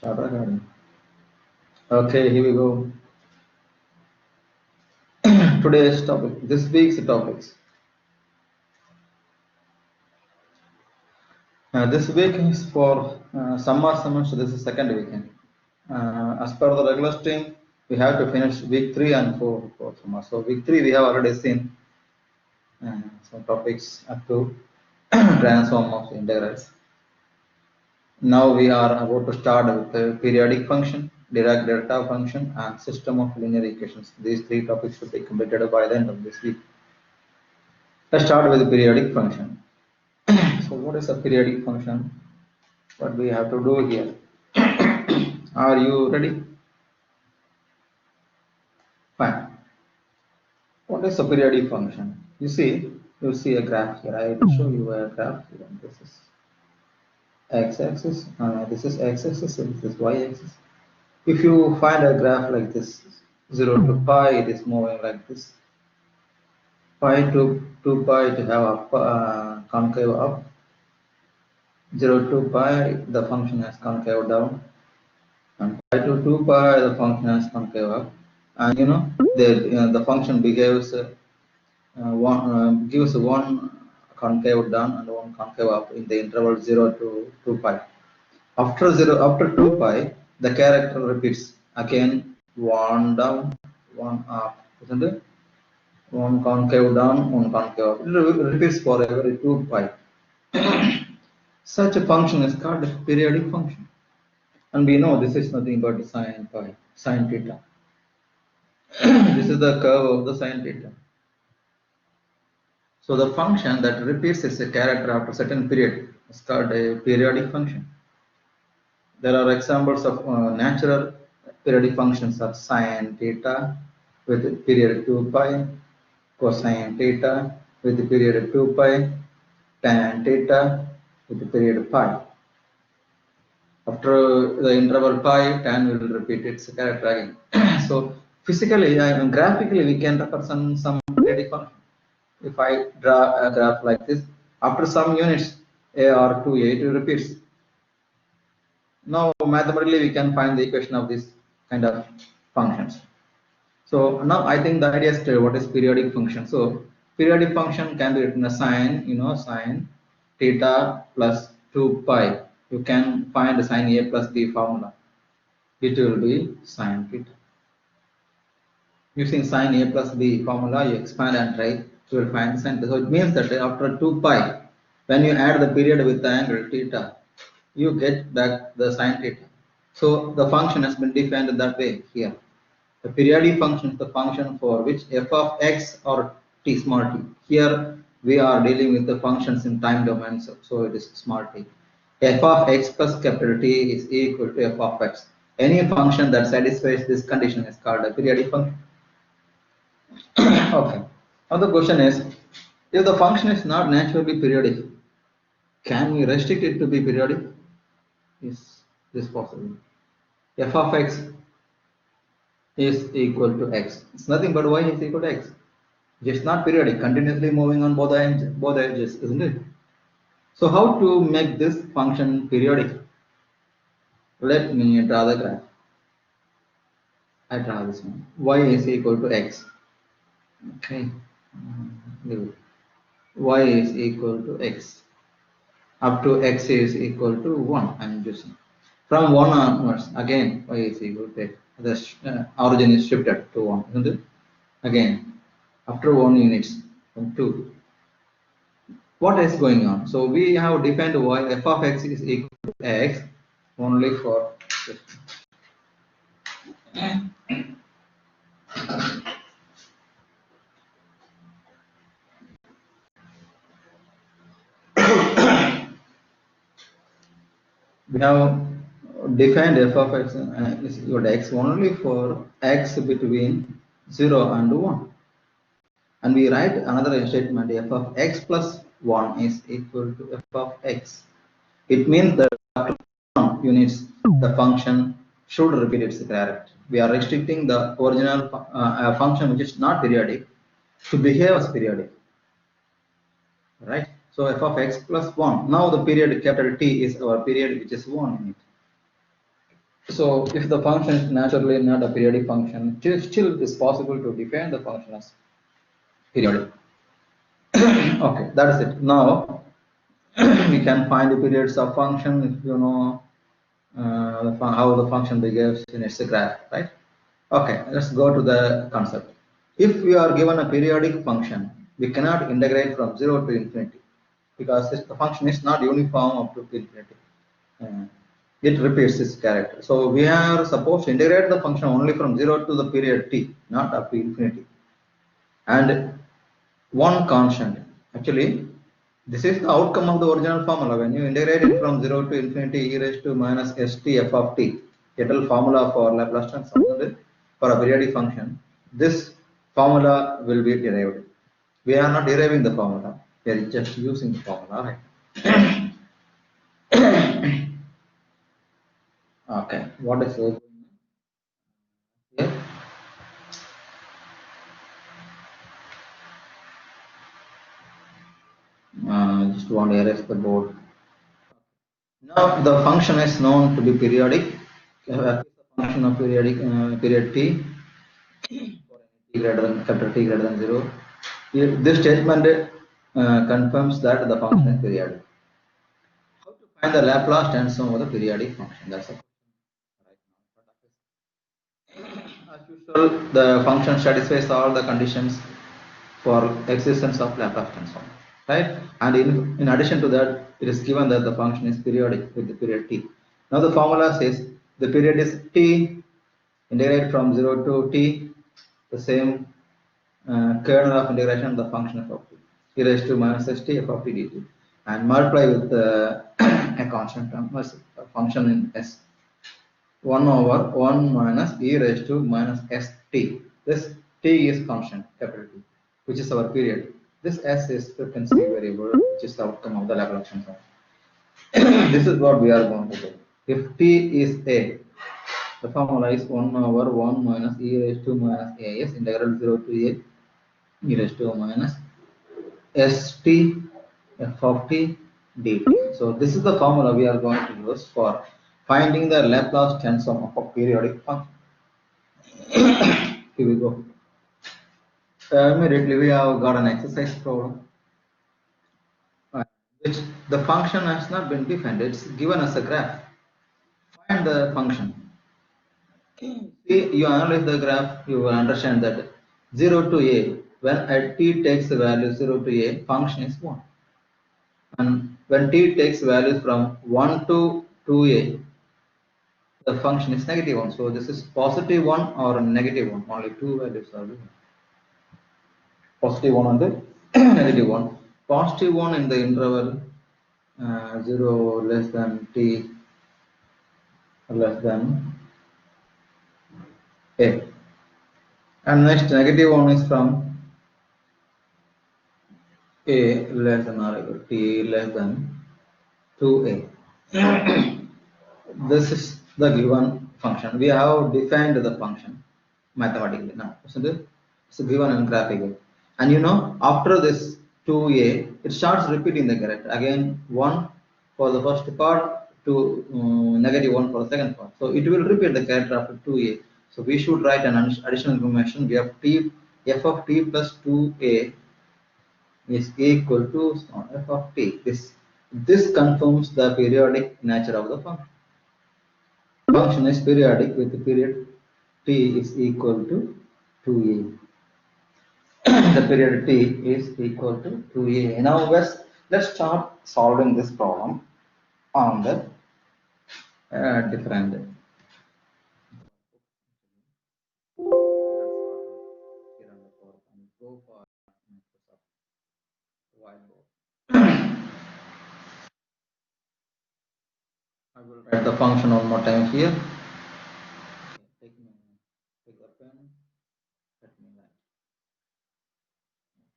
Start recording. Okay, here we go. Today's topic, this week's topics. This week is for summer semester. This is second weekend. As per the regular stream, we have to finish week 3 and 4 for summer. So week 3 we have already seen some topics up to transform of integrals. Now we are about to start with the periodic function, Dirac delta function, and system of linear equations. These 3 topics should be completed by the end of this week. Let's start with the periodic function. So what is a periodic function? What we have to do here? Are you ready? Fine. What is a periodic function? You see a graph here. I will show you a graph here. This is x-axis, this is x-axis, and this is y-axis. If you find a graph like this, 0 to pi, it is moving like this. Pi to 2 pi to have up, concave up. 0 to pi, the function has concave down. And pi to 2 pi, the function has concave up. And the function behaves gives one concave down and one concave up in the interval 0 to 2 pi. After 2 pi, the character repeats again, one down, one up, isn't it? One concave down, one concave up. It repeats for every 2 pi. Such a function is called a periodic function. And we know this is nothing but sine pi, sine theta. This is the curve of the sine theta. So the function that repeats its character after a certain period is called a periodic function. There are examples of natural periodic functions of sine theta with the period 2 pi, cosine theta with the period 2 pi, tan theta with the period pi. After the interval pi, tan will repeat its character again. So physically and graphically we can represent some periodic function. If I draw a graph like this, after some units a or 2a, it repeats. Now mathematically we can find the equation of this kind of functions. So now I think the idea is clear. What is periodic function? So periodic function can be written as sine, sine theta plus 2 pi. You can find the sine a plus b formula. It will be sine theta. Using sine a plus b formula, you expand and try, you will find sine theta. So it means that after 2 pi, when you add the period with the angle theta, you get back the sine theta. So the function has been defined that way here. The periodic function is the function for which f of x or t, small t. Here we are dealing with the functions in time domain, so it is small t. F of x plus capital T is equal to f of x. Any function that satisfies this condition is called a periodic function. Okay. Now the question is, if the function is not naturally periodic, can we restrict it to be periodic? Is this possible? F of x is equal to x. It's nothing but y is equal to x. It's not periodic, continuously moving on both edges, isn't it? So how to make this function periodic? Let me draw the graph. I draw this one. Y is equal to x. Okay. Y is equal to x. Up to x is equal to 1. I'm using. From 1 onwards, again y is equal to x. The origin is shifted to 1, isn't it? Again, after 1 units, from 2. What is going on? So we have defined y, f of x is equal to x only for this. We have defined f of x is equal to x only for x between 0 and 1. And we write another statement, f of x plus 1 is equal to f of x. It means that after 1 units, the function should repeat its character. We are restricting the original function which is not periodic to behave as periodic. Right? So f of x plus 1. Now the period capital T is our period which is 1 in it. So if the function is naturally not a periodic function, still it is possible to define the function as periodic. Okay, that is it. Now we can find the periods of function if you know how the function behaves in its graph, right? Okay, let's go to the concept. If we are given a periodic function, we cannot integrate from 0 to infinity because the function is not uniform up to infinity. Uh, it repeats its character. So we are supposed to integrate the function only from 0 to the period t, not up to infinity. And one constant. Actually, this is the outcome of the original formula. When you integrate it from 0 to infinity e raised to minus st f of t, general formula for Laplace transform for a periodic function, this formula will be derived. We are not deriving the formula, we are just using the formula, right? Okay, what is here? Just want to erase the board. Now the function is known to be periodic. The function of periodic period t for t greater than capital T greater than 0. This statement confirms that the function is periodic. How to find the Laplace transform of the periodic function? That's a as usual, the function satisfies all the conditions for existence of Laplace transform, right? And in addition to that, it is given that the function is periodic with the period t. Now the formula says the period is t, integrate from 0 to t, the same kernel of integration of the function f of t, e raised to minus st f of t dt, and multiply with a constant term, a function in s. 1 over 1 minus e raised to minus st. This t is constant, capital T, which is our period. This s is frequency variable, which is the outcome of the Laplace transform. This is what we are going to do. If t is a, the formula is 1 over 1 minus e raised to minus as integral 0 to a e raised to minus st f of t dt. So this is the formula we are going to use for finding the Laplace transform of a periodic function. Here we go. Immediately we have got an exercise problem, which the function has not been defined. It's given as a graph. Find the function. See, you analyze the graph, you will understand that 0 to a, when at t takes the value 0 to a, function is 1. And when t takes values from 1 to 2a, the function is negative 1. So this is positive 1 or negative 1. Only two values are given. Positive 1 and the negative 1. Positive 1 in the interval 0 less than t less than a. And next negative 1 is from a less than or equal to t less than 2a. This is the given function. We have defined the function mathematically now, isn't it? It's given in graphical. And you know, after this 2a, it starts repeating the character. Again, 1 for the first part, to negative 1 for the second part. So it will repeat the character after 2a. So we should write an additional information. We have t, f of t plus 2a is equal to f of t. This confirms the periodic nature of the function. Function is periodic with the period t is equal to 2a. The period t is equal to 2a. Now let's start solving this problem on the different I will write the function one more time here. Take the pen. Let me write.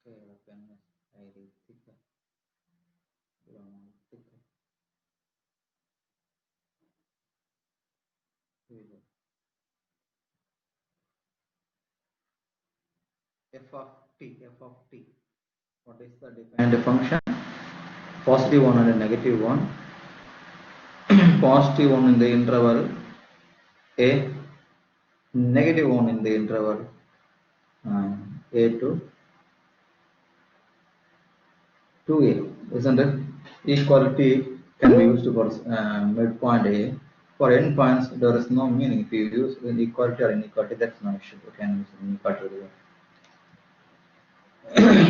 Okay, the pen is slightly thicker. Thicker. Here we go. F of t. F of t. What is the defined function? Positive 1 and a negative 1. Positive 1 in the interval a negative 1 in the interval a to 2a, isn't it? Equality can be used for midpoint a. For endpoints, there is no meaning. If you use inequality or inequality, that's no issue. You can use inequality.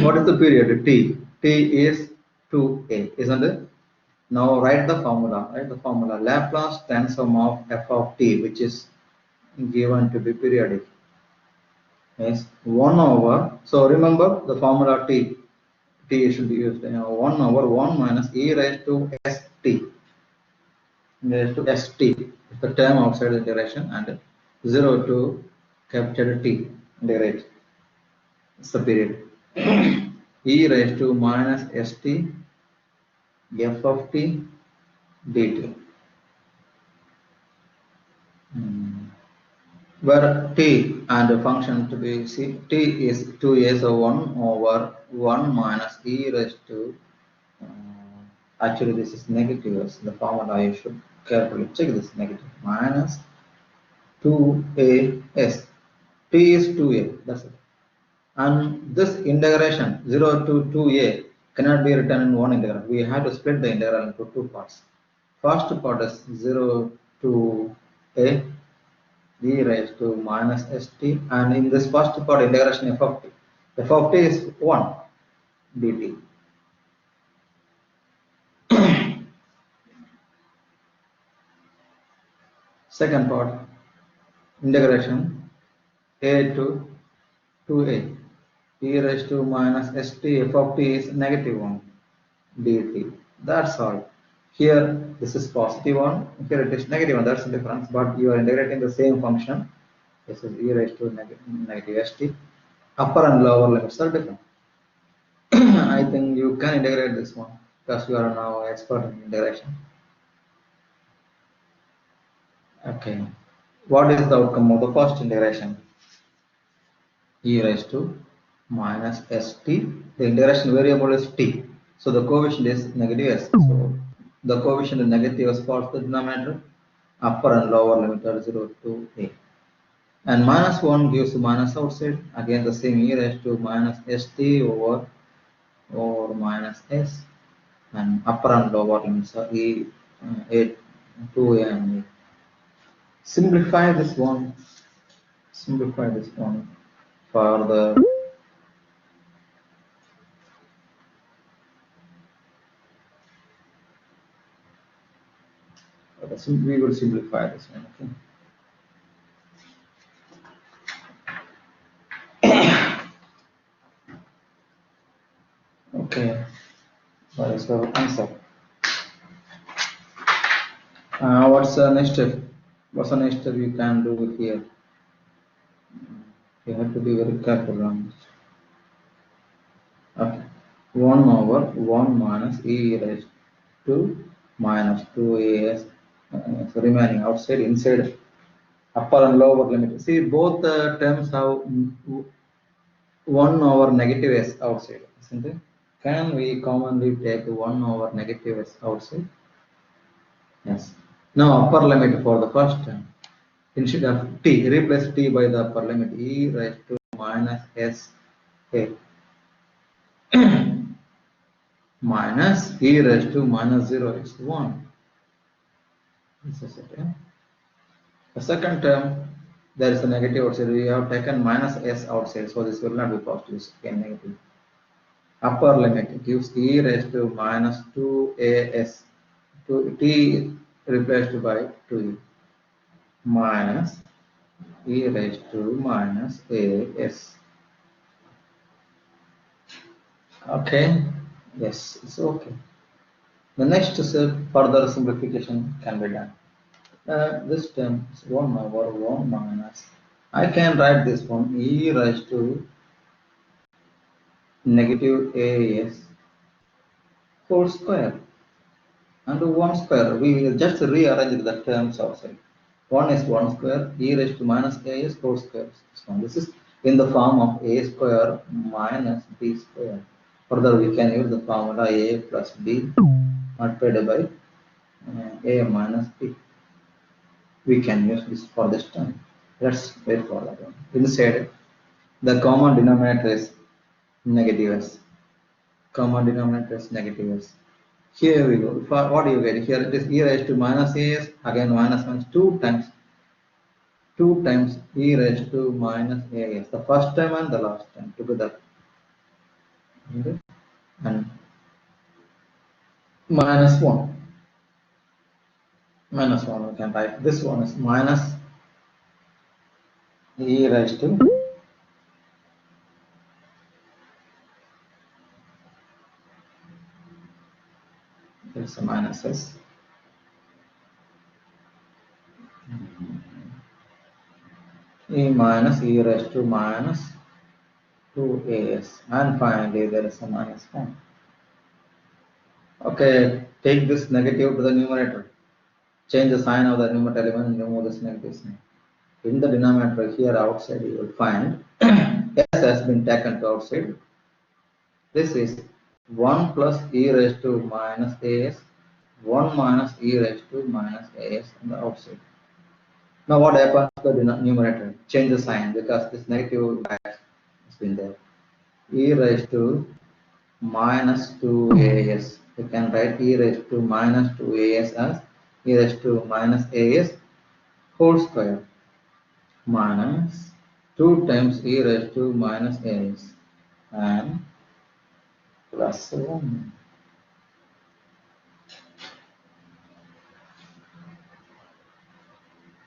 What is the period t? T is 2a, isn't it? Now write the formula. Write the formula. Laplace transform of f of t, which is given to be periodic, is 1 over. So remember the formula t. T should be used. 1 over 1 minus e raised to st. Raised to st. It's the term outside the direction, and 0 to capital T. Direct. It's the period. E raised to minus st f of t dt. Where t and the function to be c, t is 2a, so 1 over 1 minus e raised to, actually this is negative, so the formula you should carefully check this, negative, minus 2as, t is 2a, that's it. And this integration 0 to 2a cannot be written in one integral. We have to split the integral into two parts. First part is 0 to a e raised to minus st, and in this first part integration f of t. F of t is 1 dt. Second part integration a to 2a e raised to minus st f of t is negative 1 dt. That's all. Here this is positive 1, here it is negative 1, that's the difference, but you are integrating the same function. This is e raised to negative st. Upper and lower limits are different. I think you can integrate this one because you are now expert in integration. Okay. What is the outcome of the first integration? E raised to minus st. The integration variable is t. So the coefficient is negative s. So the coefficient is negative s for the denominator. Upper and lower limit are 0 to a. And minus 1 gives minus outside. Again the same e raised to minus st over minus s. And upper and lower limits are a 2a and a. Simplify this one. Simplify this one for the. We will simplify this one. Okay. Okay. What is the answer? What's the next step? What's the next step you can do here? You have to be very careful on this. Okay. 1 over 1 minus e raised to minus 2as. So remaining outside, inside, upper and lower limit. See, both the terms have 1 over negative s outside, isn't it? Can we commonly take 1 over negative s outside? Yes. Now upper limit for the first term. Instead of t, replace t by the upper limit, e raised to minus s a minus e raised to minus 0 is 1. This is it. The second term, there is a negative outside. We have taken minus s outside, so this will not be positive, it's again negative. Upper limit gives e raised to minus 2as, to t replaced by 2e, minus e raised to minus as. Okay, yes, it's okay. The next step, further simplification can be done. This term is 1 over 1 minus. I can write this one e raised to negative as whole square and 1 square. We just rearrange the terms outside. 1 is 1 square, e raised to minus as whole square. This is in the form of a square minus b square. Further, we can use the formula a plus b multiplied by a minus b. we can use this for this term. Let's wait for that one. Instead, the common denominator is negative s. Common denominator is negative s. Here we go. For what do you get? Here it is e raised to minus as, again minus minus 2 times e raised to minus as. The first time and the last time together. Okay. And minus 1. Minus 1 we can write. This one is minus e raised to it's a minus s. E minus e raised to minus 2as, and finally there is a minus 1. Okay, take this negative to the numerator. Change the sign of the numerator element and remove this negative sign. In the denominator here outside you will find s has been taken to outside. This is 1 plus e raised to minus as, 1 minus e raised to minus as on the outside. Now what happens to the numerator? Change the sign because this negative has been there. E raised to minus 2as. You can write e raised to minus 2as as e raised to minus as whole square minus 2 times e raised to minus as and plus 1.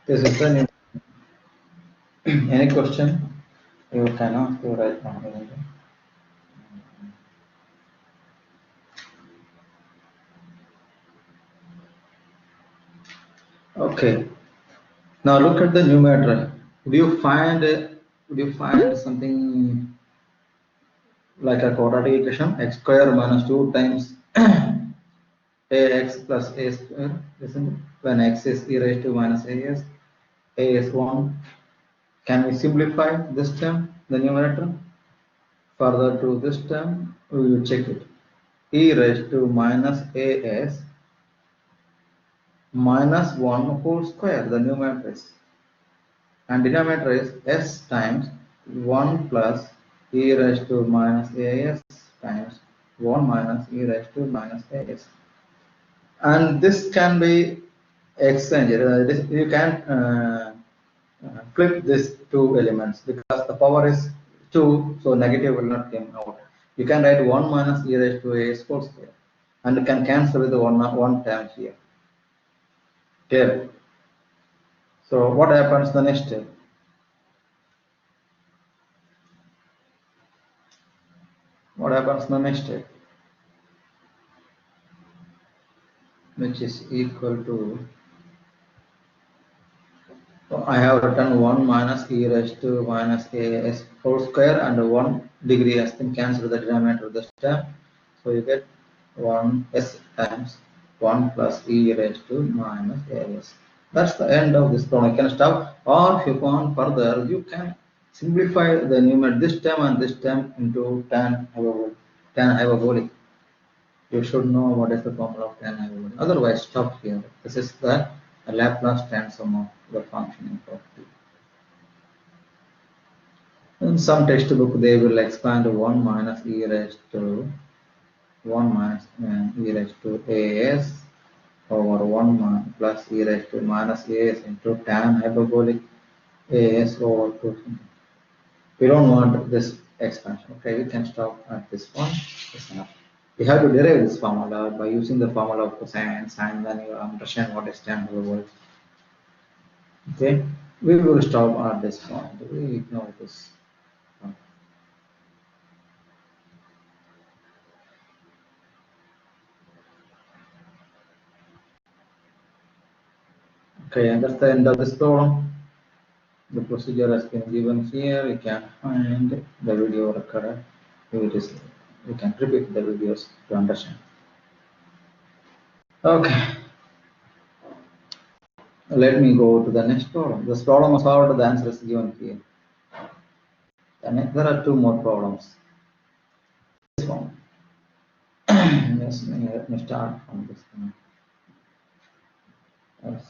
This is the new. Any question? You can ask right now. Okay. Now look at the numerator. Would you find something like a quadratic equation? X square minus 2 times ax plus a square, isn't it? When x is e raised to minus as, a is 1. Can we simplify this term, the numerator? Further to this term, we will check it. E raised to minus as minus 1 whole square, the numerator is. And denominator is s times 1 plus e raised to minus as times 1 minus e raised to minus as. And this can be exchanged. You can flip these two elements because the power is 2, so negative will not come out. You can write 1 minus e raised to a whole square, and you can cancel with the one term here. Okay. So what happens the next step? What happens the next step? Which is equal to, so I have written 1 minus e raised to minus as whole square, and 1 degree has been cancelled with the denominator of this term. So you get 1 s times 1 plus e raised to minus as. That's the end of this problem. You can stop, or if you want further, you can simplify the numerator, this term and this term, into tan hyperbolic. You should know what is the formula of tan hyperbolic. Otherwise, stop here. This is the Laplace transform of the functioning property. In some textbook, they will expand 1 minus e raised to 1 minus e raised to as over 1 plus e raised to minus as into tan hyperbolic as over 2. We don't want this expansion. Okay, we can stop at this point. It's enough. We have to derive this formula by using the formula of cosine and sine, then you understand what is tan hyperbolic. Okay, we will stop at this point. We ignore this. Okay, and that's the end of this problem. The procedure has been given here. You can find the video recorded. You can repeat the videos to understand. Okay. Let me go to the next problem. This problem was solved, the answer is given here. And there are 2 more problems. This one. Yes, let me start from this one. Yes.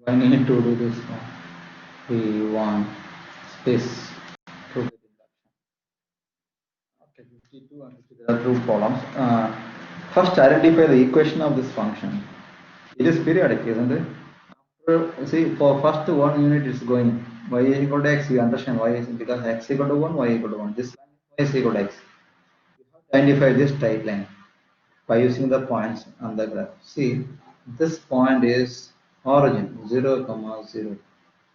I need to do this one. We want space to the induction. Okay, 52 and 50, there are two columns. First, identify the equation of this function. It is periodic, isn't it? After, see, for first one unit is going y is equal to x. You understand why is because x equal to 1, y equal to 1. This line y is equal to x. You have to identify this straight line by using the points on the graph. See, this point is origin 0, comma 0.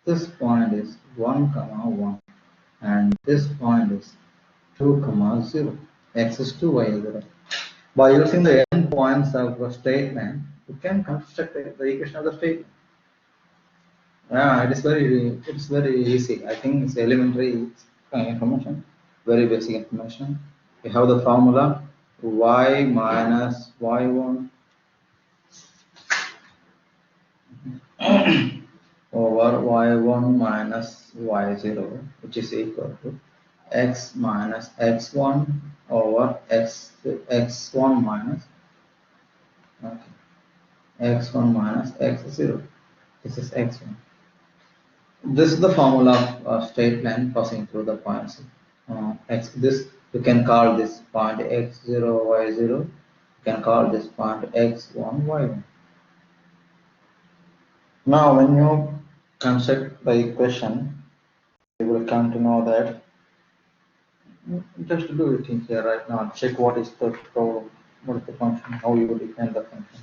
This point is 1, comma 1. And this point is 2, comma 0. X is 2, y is 0. By using the end points of a straight line, you can construct the equation of the straight line. Yeah, it is very easy. I think it's elementary information, very basic information. We have the formula y minus y1 over y1 minus y0, which is equal to x minus x1 over x1 minus okay, x1 minus x0. This is x1. This is the formula of a straight line passing through the points. This you can call this point x0 y0. You can call this point x1 y1. Now, when you construct the equation, you will come to know that just do it in here right now. Check what is the problem, what is the function, how you will define the function.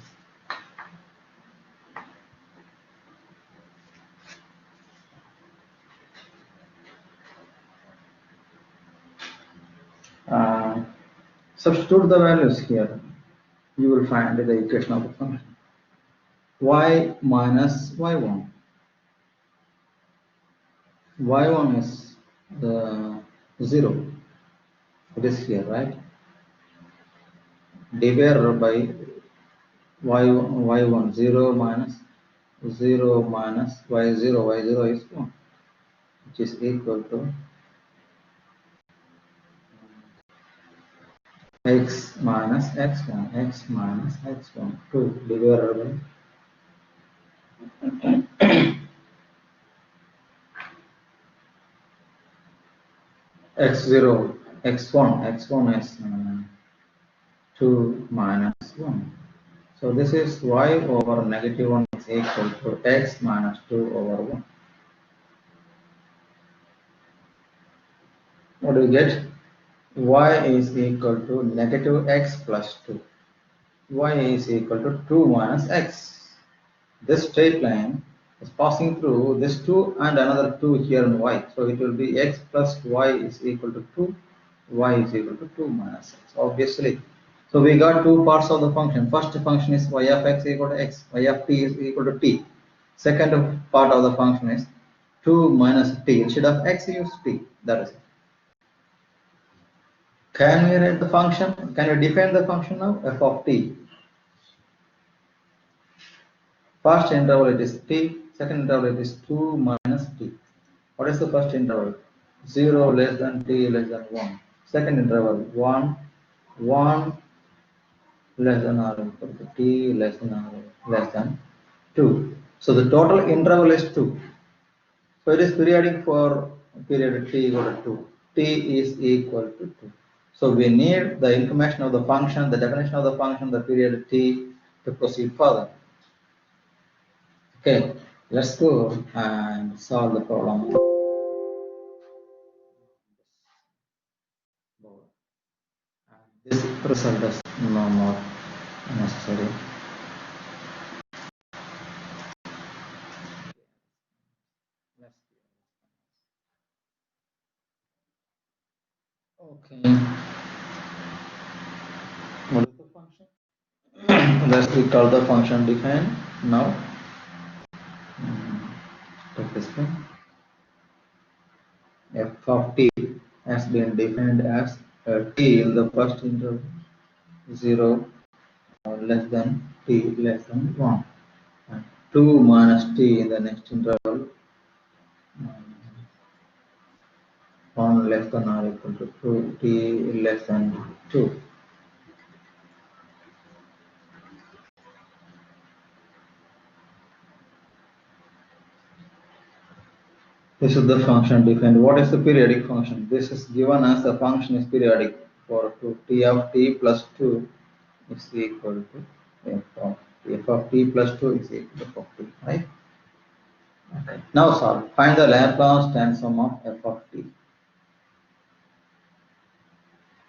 Substitute the values here. You will find the equation of the function. Y minus y1. Y1 is the 0. It is here, right? Divided by y1 0 minus y0 is 1, which is equal to x minus x1 2 divided by x0 x1 is 2 minus 1. So this is y over negative 1 is equal to x minus 2 over 1. What do you get? Y is equal to negative x plus 2. Y is equal to 2 minus x. This straight line is passing through this 2 and another 2 here in y. So it will be x plus y is equal to 2. Y is equal to 2 minus x, obviously. So we got two parts of the function. First function is y of x equal to x, y of t is equal to t. Second part of the function is 2 minus t. Instead of x, use t. That is it. Can we write the function? Can we define the function now? F of t. First interval it is t, second interval it is 2 minus t. What is the first interval? 0 less than t less than 1. Second interval 1, 1 less than or equal to t less than or less than 2. So the total interval is 2. So it is periodic for period t equal to 2. T is equal to 2. So we need the information of the function, the definition of the function, the period t to proceed further. Okay, let's go and solve the problem. This result is no more necessary. Okay. What is the function? Let's recall the function defined now. Take this one. F of t has been defined as t in the first interval 0 or less than t less than 1, and 2 minus t in the next interval 1 less than or equal to 2 t less than 2. This is the function defined. What is the periodic function? This is given as the function is periodic for t of t plus 2 is equal to f of t plus 2 is equal to f of t, right? Okay. Now solve. Find the Laplace transform of f of t.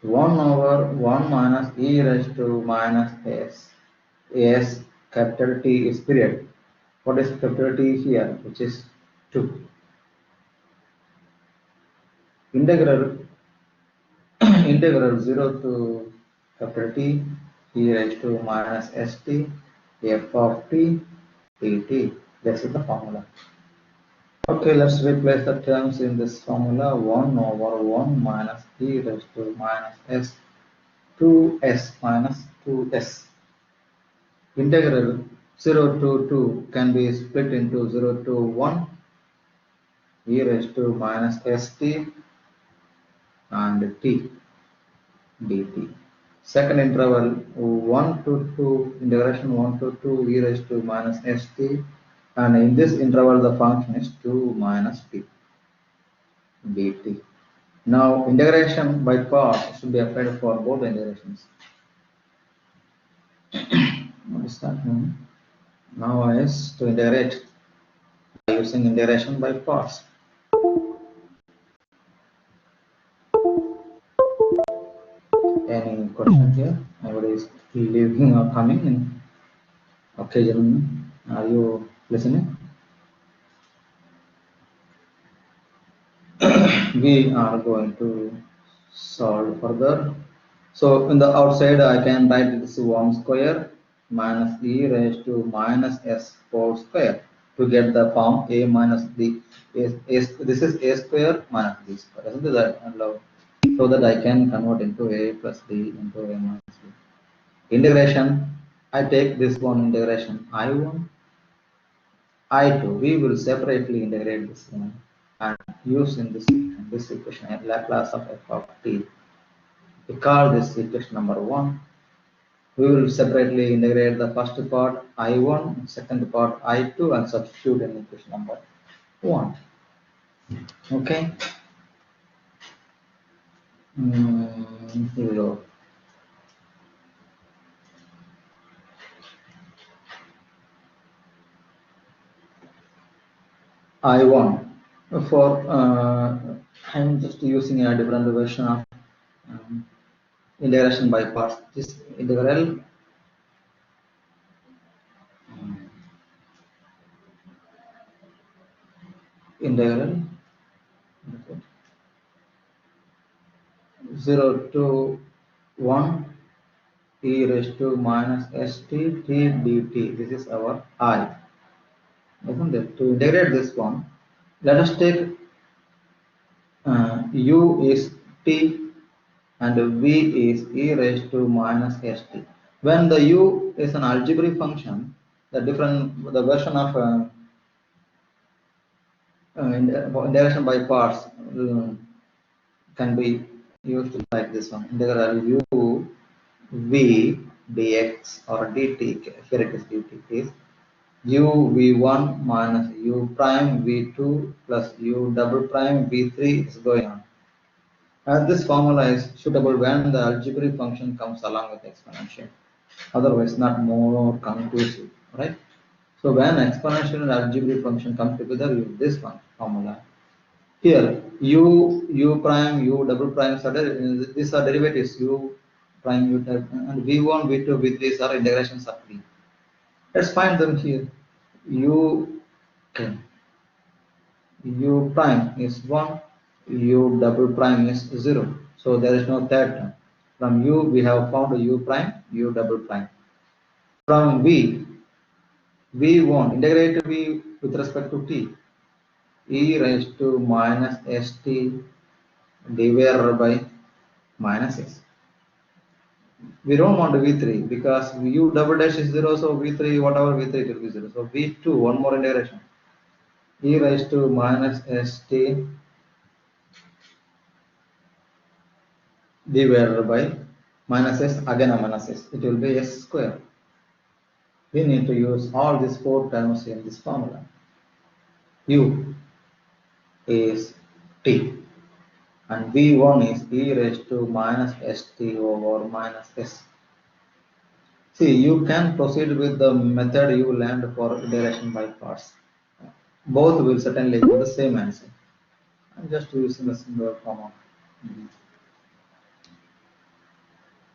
1 over 1 minus e raised to minus s. S capital T is period. What is capital T here? Which is 2. Integral integral 0 to capital T e raised to minus st f of t dt. This is the formula. Okay, let's replace the terms in this formula. 1 over 1 minus e raised to minus s 2s minus 2s. Integral 0 to 2 can be split into 0 to 1 e raised to minus st and t dt. Second interval 1 to 2, integration 1 to 2 e raised to minus st, and in this interval the function is 2 minus t dt. Now integration by parts should be applied for both integrations. What is that mean? Now is to integrate by using integration by parts. Any question here? Everybody is leaving or coming in occasionally. Are you listening? We are going to solve further. So in the outside I can write this 1 square minus e raised to minus s whole square to get the form a minus b. This is a square minus b square. Isn't that allowed? So that I can convert into a plus b into a minus b. Integration, I take this one integration I1, I2. We will separately integrate this one and use in this equation Laplace of f of t. We call this equation number 1. We will separately integrate the first part I1, second part I2 and substitute in equation number 1. Okay. Here we go. I1 for I'm just using a different version of integration by parts. This integral integral 0 to 1 e raised to minus st t dt. This is our I. Isn't it? To integrate this one, let us take u is t and v is e raised to minus st. When the u is an algebraic function, the version of integration by parts can be used like this one. Integral u v dx or dt. Here it is dt is u v1 minus u prime v2 plus u double prime v3 is going on. And this formula is suitable when the algebraic function comes along with exponential. Otherwise, not more conclusive, right? So when exponential and algebraic function come together, use this one formula. Here, u prime, u double prime, these are derivatives, u prime, u type, and v1, v2, v3 are integrations of v. Let's find them here. U, okay. U prime is 1, u double prime is 0. So there is no third term. From u, we have found u prime, u double prime. From v, v1, integrate v with respect to t, e raised to minus st divided by minus s. We don't want v3 because u double dash is 0, so v3, whatever v3 it will be 0. So v2, one more integration, e raised to minus st divided by minus s, again a minus s, it will be s square. We need to use all these 4 terms in this formula. U is t, and v1 is e raised to minus st over minus s. See, you can proceed with the method you learned for integration by parts. Both will certainly give the same answer. I'm just using a single form of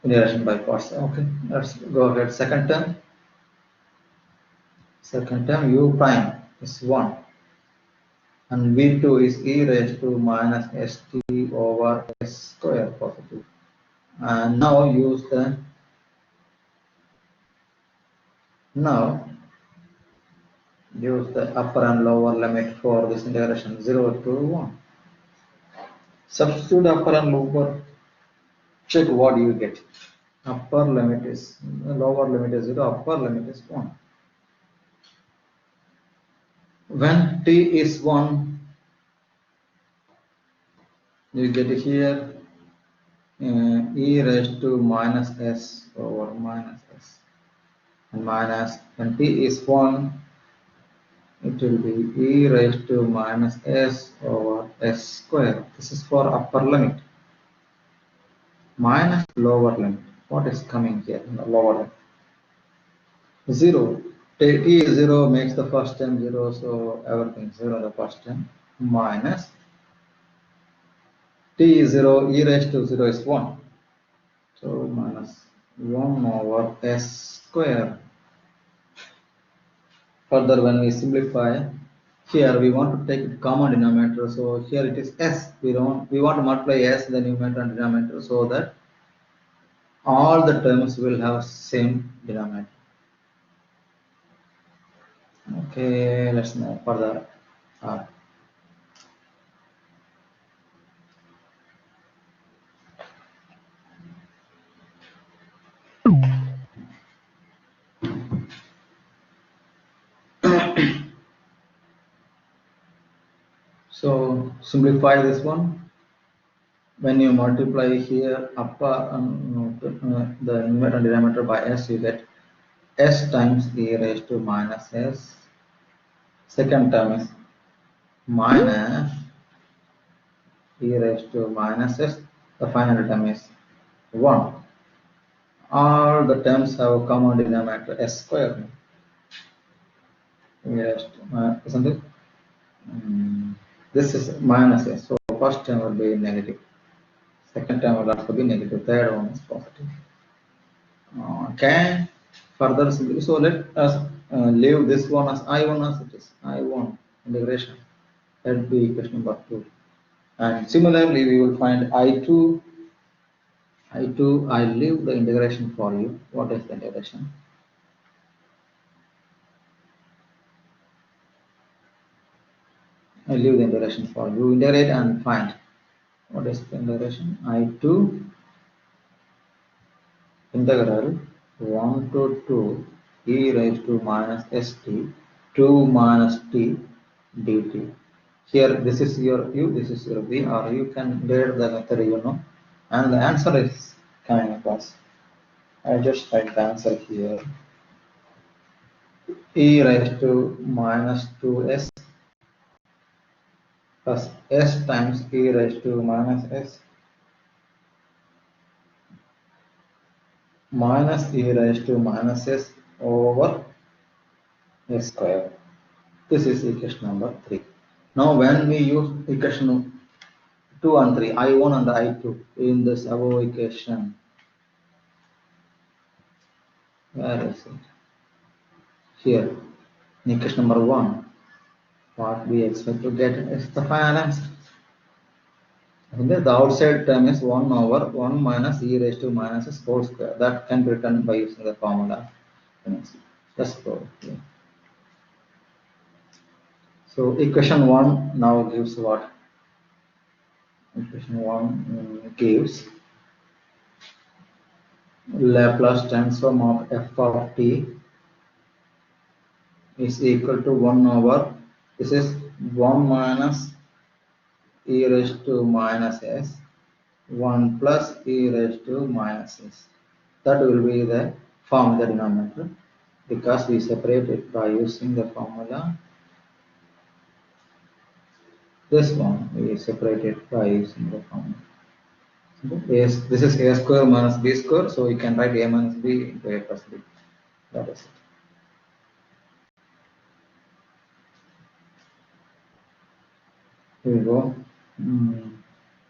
integration by parts. Okay, let's go ahead. Second term u prime is 1, and v2 is e raised to minus st over s square positive. And now use the upper and lower limit for this integration 0 to 1. Substitute upper and lower, check what you get. Lower limit is 0, upper limit is 1. When t is 1, you get here e raised to minus s over minus s. And minus, when t is 1, it will be e raised to minus s over s square. This is for upper limit. Minus lower limit. What is coming here in the lower limit? 0. T is 0 makes the first term 0, so everything 0 the first term. Minus t is 0, e raised to 0 is 1. So minus 1 over s square. Further, when we simplify, here we want to take common denominator, so here it is s. We want to multiply s in the numerator and denominator so that all the terms will have same denominator. Okay, let's move further. So simplify this one. When you multiply here upper the numerator and denominator by s, you get s times e raised to minus s. Second term is minus e raised to minus s. The final term is 1. All the terms have common denominator s square. Isn't it? This is minus s. So first term will be negative. Second term will also be negative. Third one is positive. Okay. Further, so let us leave this one as I1 as it is. I1 integration. That will be equation number 2. And similarly, we will find I2. I2, I leave the integration for you. What is the integration? I leave the integration for you. Integrate and find. What is the integration? I2 integral 1 to 2 e raised to minus st 2 minus t dt. Here, this is your u, this is your v, or you can derive the method, and the answer is coming across. I just write the answer here. E raised to minus 2s plus s times e raised to minus s minus e raised to minus s over s square. This is equation number 3. Now, when we use equation 2 and 3, I1 and I2 in this above equation, where is it? Here, in equation number 1, what we expect to get is the final answer. The outside term is 1 over 1 minus e raised to minus s whole square. That can be written by using the formula. Let's go here. So equation 1 now gives what? Equation 1 gives Laplace transform of f of t is equal to 1 over, this is 1 minus e raised to minus s, 1 plus e raised to minus s. That will be the form of the denominator, because we separate it by using the formula This one we separate it by using the formula. Yes, this is a square minus b square, so you can write a minus b into a plus b. That is it. Here we go.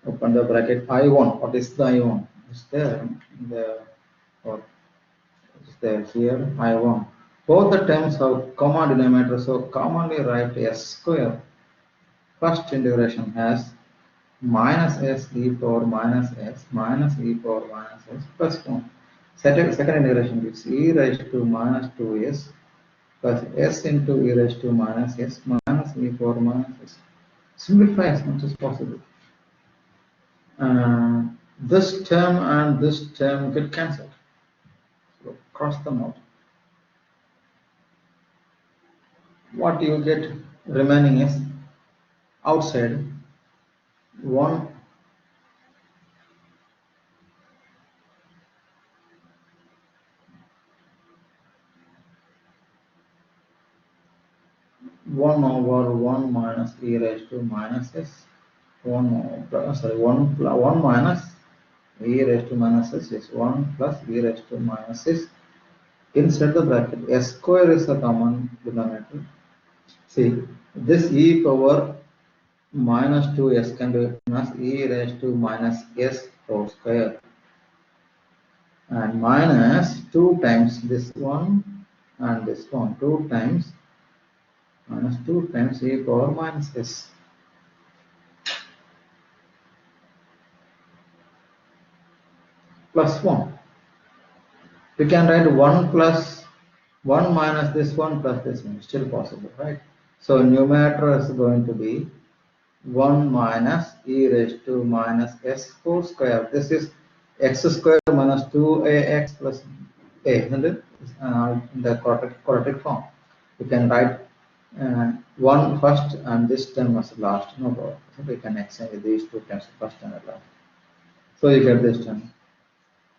Open the bracket I1. What is the I1? It's there in the, or it's there here I1. Both the terms have common denominator, so commonly write s square. First integration has minus s e power minus s minus e power minus s plus 1. Second integration gives e raised to minus 2s plus s into e raised to minus s minus e power minus s. Simplify as much as possible. This term and this term get cancelled. So cross them out. What you get remaining is outside 1 1 over 1 minus e raised to minus s 1 minus e raised to minus s is 1 plus e raised to minus s inside the bracket. S square is a common denominator. See, this e power minus 2s can be written as e raised to minus s whole square, and minus 2 times this one and this one, 2 times minus 2 times e power minus s plus 1. We can write 1 plus 1 minus this one plus this one, still possible, right? So numerator is going to be 1 minus e raised to minus s whole square. This is x square minus 2ax plus a, isn't it? In the quadratic form. You can write 1 first and this term as last, no problem. So we can exchange these two terms, first and last. So you get this term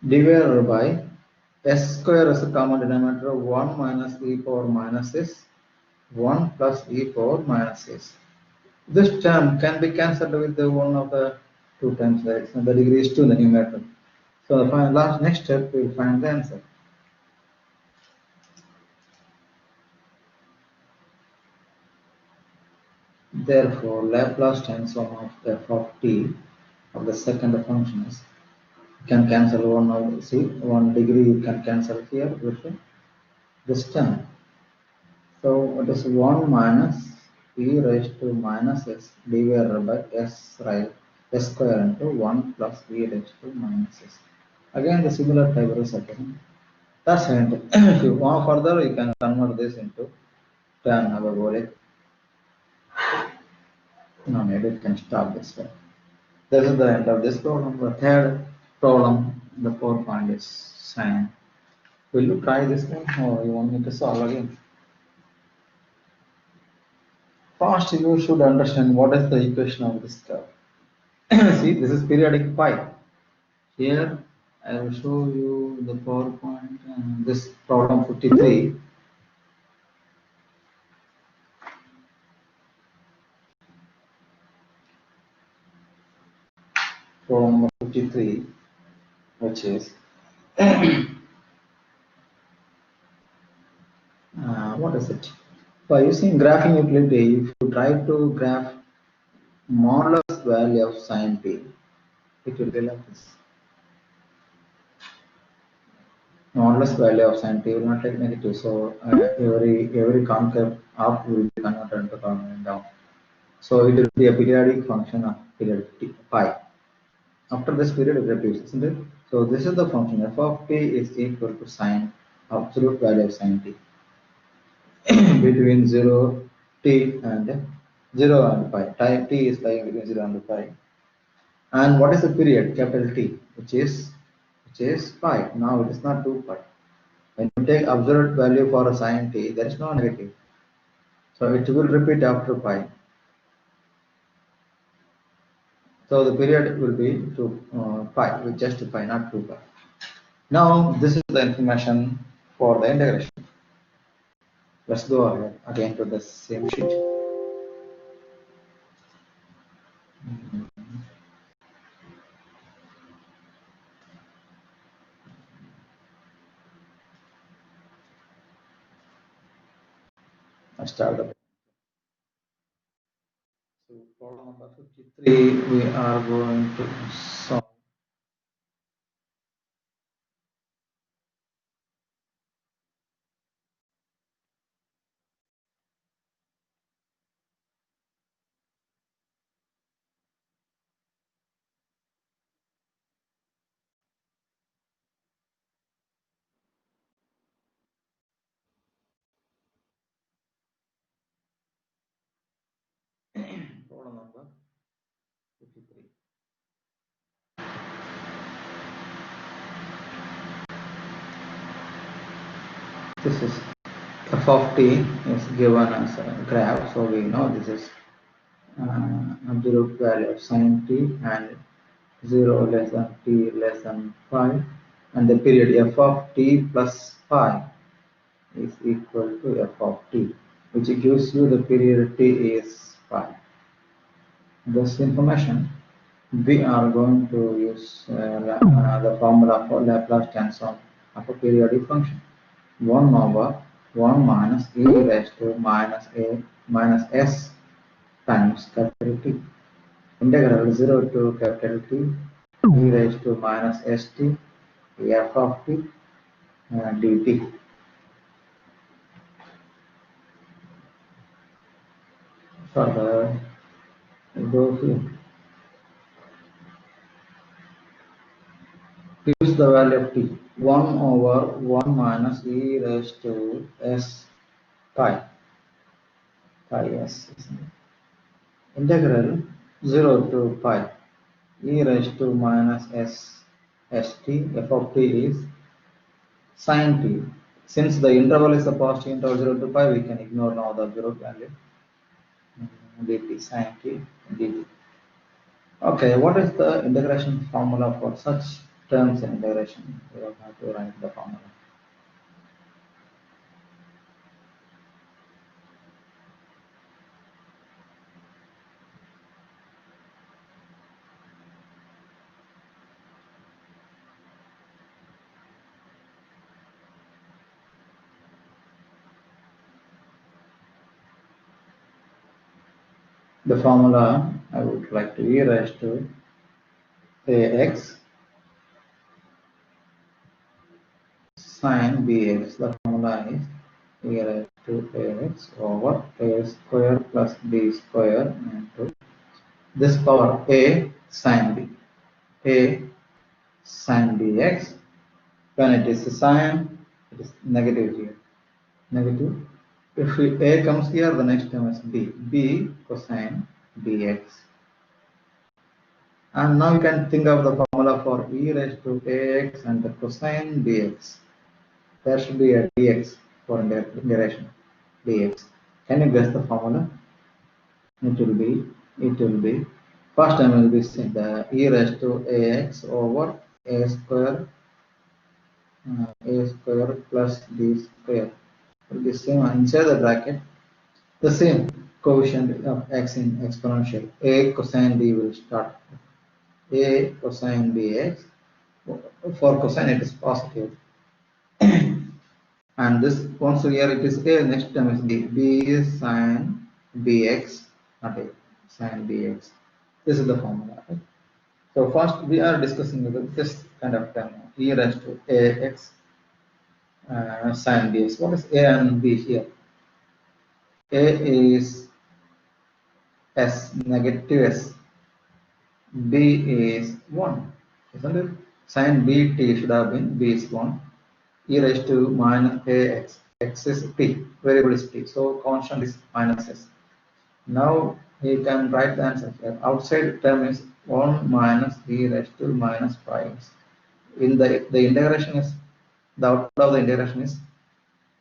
divided by s square as a common denominator, 1 minus e power minus s 1 plus e power minus s. This term can be cancelled with the one of the two terms, right? So the degree is 2 in the numerator. So the last next step we will find the answer. Therefore, Laplace transform of f of t of the second function is, you can cancel one of, see, 1 degree you can cancel here with this term. So it is 1 minus e raised to minus s divided by s, right, s square into 1 plus e raised to minus s. Again the similar type is again. That's it. If you want further, you can convert this into tan hyperbolic. No, maybe it can stop this way. This is the end of this problem. The third problem, the PowerPoint is sign. Will you try this one or you want me to solve again? First, you should understand what is the equation of this curve. See, this is periodic pi. Here, I will show you the PowerPoint and this problem 53. Problem number 53, which is what is it? By using graphing utility, if you try to graph modulus value of sine t, it will be like this. Modulus value of sine t will not take negative, so every concave up will be converted into concave down. So it will be a periodic function of period t, pi. After this period it repeats, isn't it? So this is the function f of t is equal to sine absolute value of sine t between 0 t and 0 and pi. Time t is lying between 0 and pi. And what is the period? Capital T, which is pi. Now it is not 2 pi. When you take absolute value for a sine t, there is no negative. So it will repeat after pi. So the period will be to pi, with just pi, not 2 pi. Now this is the information for the integration. Let's go ahead again to the same sheet. I start the. So problem number 53, we are going to solve. Problem number 53. This is f of t is given as a graph, so we know this is absolute value of sine t and 0 less than t less than pi, and the period f of t plus pi is equal to f of t, which gives you the period t is pi. This information we are going to use the formula for Laplace transform of a periodic function. 1 over 1 minus e raised to minus a minus s times capital T. Integral 0 to capital T e raised to minus st f of t dt. Further, go here. Gives the value of t 1 over 1 minus e raised to s pi s, isn't it? Integral 0 to pi e raised to minus s st f of t is sine t. Since the interval is a positive interval 0 to pi, we can ignore now the absolute value dt sine t dt. Okay, what is the integration formula for such terms in integration? We will have to write the formula. The formula I would like to e raised to ax sine bx. The formula is e raised to ax over a square plus b square into this power a sine b. A sine bx. When it is sine, it is negative here. Negative. If a comes here, the next term is b cosine bx. And now you can think of the formula for e raised to ax and the cosine bx. There should be a dx for integration dx. Can you guess the formula? It will be first time will be the e raised to ax over a square plus b square. Will be same inside the bracket. The same coefficient of x in exponential. A cosine b will start. A cosine bx. For cosine it is positive. And this once here it is a, next term is b. B is sine bx, not a sine bx. This is the formula. Right? So first we are discussing about this kind of term e raised to ax sine bx. What is a and b here? A is s, negative s. B is 1, isn't it? Sine bt should have been b is 1. E raised to minus ax. X is t, variable is t, so constant is minus s. Now you can write the answer here. Outside term is 1 minus e raised to minus pi. In the integration is, the output of the integration is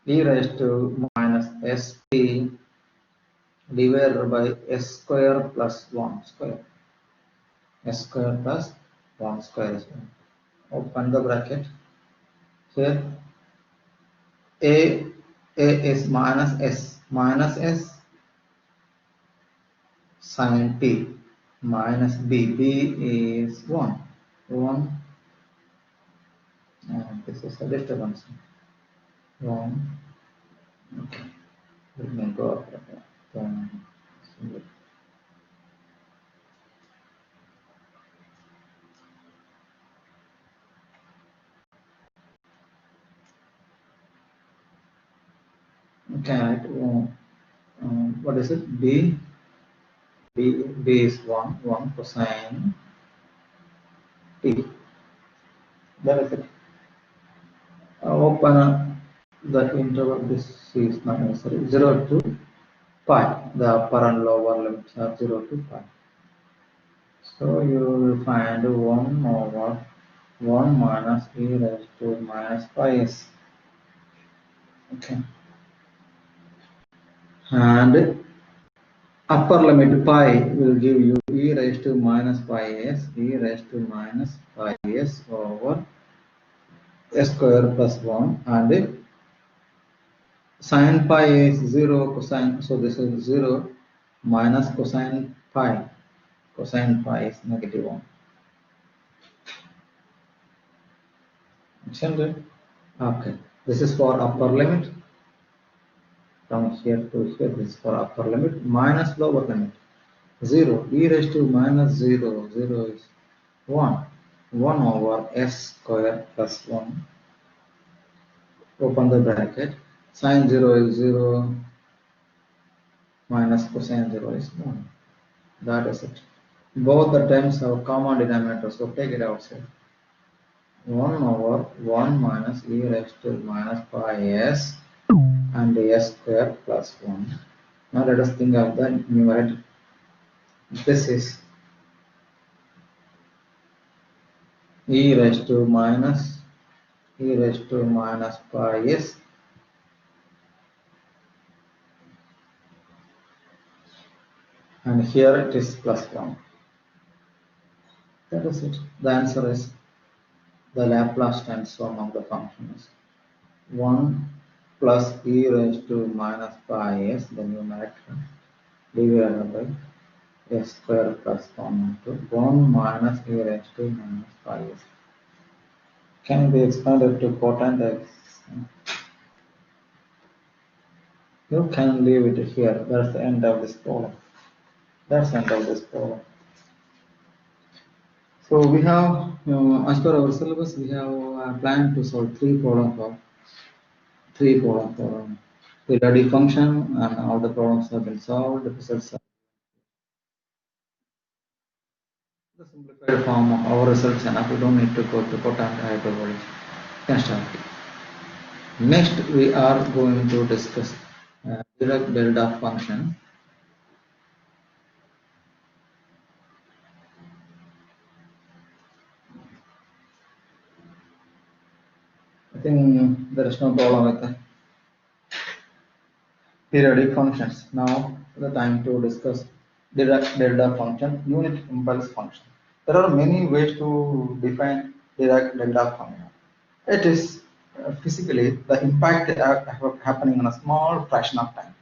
e raised to minus st divided by s square plus 1 square. S square plus 1 square is 1. Open the bracket. Here a is minus s sine t minus b. B is 1. 1. And this is a disturbance. 1. Okay. Let me go up. Okay, right. What is it? B is 1 cosine t. That is it. Open the interval. This is not necessary. 0 to pi. The upper and lower limits are 0 to pi. So you will find 1 over 1 minus e raised to minus pi s. Okay. And upper limit pi will give you e raised to minus pi s, e raised to minus pi s over s square plus 1, and sine pi is 0 cosine, so this is 0 minus cosine pi. Cosine pi is negative 1. Isn't it? Okay. This is for upper limit. From here to here, this is for upper limit minus lower limit. 0. E raised to minus 0. 0 is 1. 1 over s square plus 1. Open the bracket. Sine 0 is 0 minus cosine 0 is 1. That is it. Both the terms have common denominator, so take it outside. 1 over 1 minus e raised to minus pi s and s square plus 1. Now let us think of the numerator. This is e raised to minus pi s, and here it is plus 1. That is it. The answer is the Laplace transform of the function is 1 plus e raised to minus pi s, the numerator, divided by s square plus 1 into 1 minus e raised to minus pi s. Can be expanded to quotient x. You can leave it here. That's the end of this problem. That's the end of this problem. So we have, as per our syllabus, we have planned to solve three problems for periodic function, and all the problems have been solved. The results are the simplified form of our results, and we don't need to go to quotient hyperbole. Can start. Next, we are going to discuss Dirac delta function. I think there is no problem with that. Periodic functions. Now the time to discuss Dirac delta function, unit impulse function. There are many ways to define Dirac delta function. It is physically the impact happening in a small fraction of time.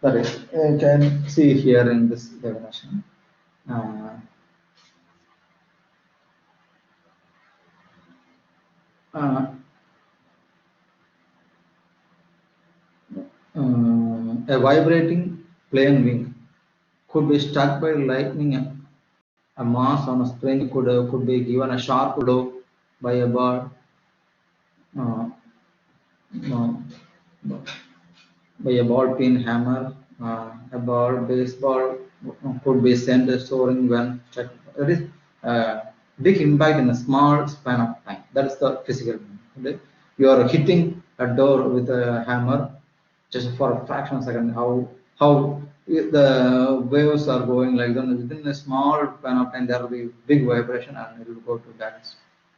That is, you can see here in this definition. Uh, uh, a vibrating plane wing could be struck by lightning. A mass on a spring could be given a sharp blow by a bird. Uh, uh, by a ball peen hammer. A ball, baseball could be sent soaring when struck. That is big impact in a small span of time. That is the physical meaning. Okay? You are hitting a door with a hammer just for a fraction of a second. How the waves are going like that within a small span of time, there will be big vibration and it will go to that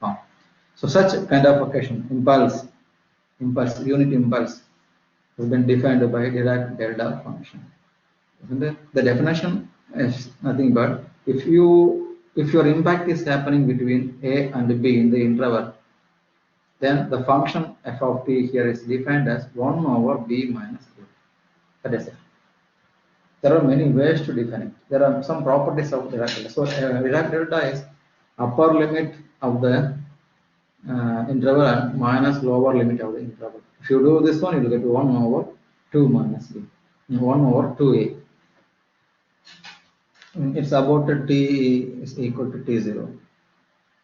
form. So such kind of occasion, unit impulse has been defined by Dirac delta function. The definition is nothing but if your impact is happening between A and B in the interval, then the function f of t here is defined as 1 over b minus a. That is it. There are many ways to define it. There are some properties of Dirac delta. So Dirac delta is upper limit of the interval and minus lower limit of the interval. If you do this one, you will get 1 over 2 minus b, 1 over 2a. It's about t is equal to t0.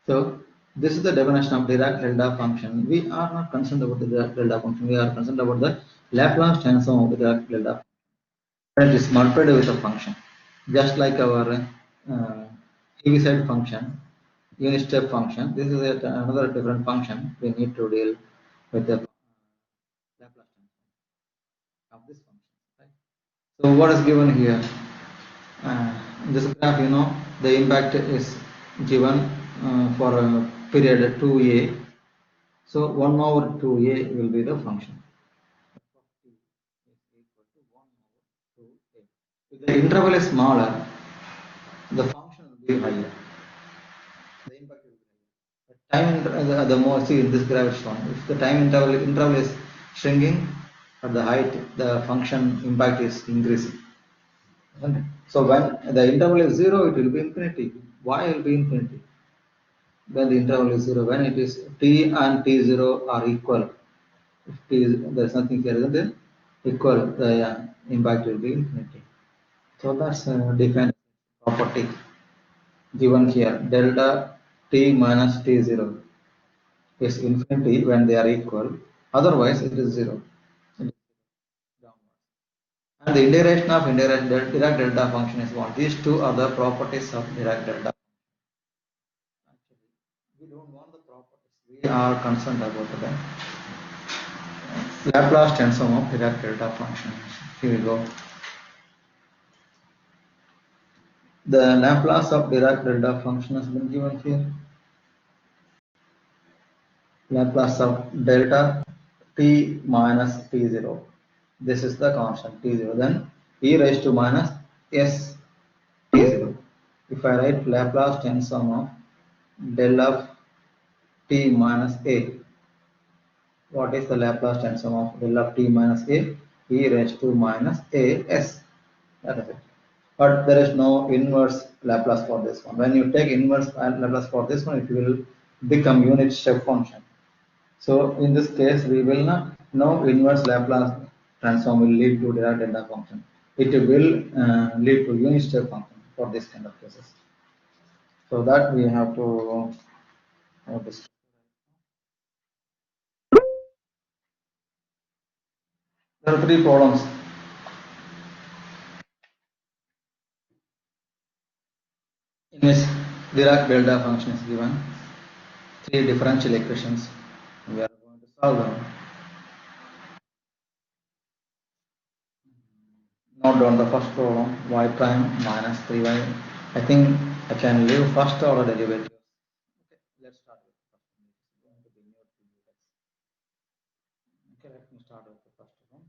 So this is the definition of Dirac delta function. We are not concerned about the Dirac delta function. We are concerned about the Laplace transform of the Dirac delta. It is multiplied with a function, just like our Heaviside function, unit step function. This is another different function. We need to deal with the Laplace transform of this function. Right? So what is given here? In this graph, the impact is given for a period 2a. So 1 over 2a will be the function. If the interval is smaller, the function will be higher. The impact will be higher. The more, see in this graph is shown. If the time interval is shrinking, at the height, the function impact is increasing. So when the interval is 0, it will be infinity. Why will be infinity? When the interval is 0, when it is t and t0 are equal, if t is, there is nothing here, isn't it? Equal, the impact will be infinity. So that's a defined property given here. Delta t minus t0 is infinity when they are equal. Otherwise, it is 0. And the integration of Dirac delta function is what? These two are the properties of Dirac delta. Actually, we don't want the properties. We are concerned about the Laplace transform of Dirac delta function. Here we go. The Laplace of Dirac delta function has been given here. Laplace of delta t minus t0. This is the constant t0. Then e raised to minus s t0. If I write Laplace transform of del of t minus a, what is the Laplace transform of del of t minus a? E raised to minus a s. That is it. But there is no inverse Laplace for this one. When you take inverse Laplace for this one, it will become unit step function. So in this case, we will not, no inverse Laplace transform will lead to Dirac delta function. It will lead to unit step function for this kind of cases. So that we have to discuss. There are 3 problems. In which Dirac delta function is given, 3 differential equations. We are going to solve them. Note down the first problem, y prime minus 3y. I think I can leave first order derivative. Okay, let's start with the first one. It's going to be new to you guys. Okay, let me start with the first one.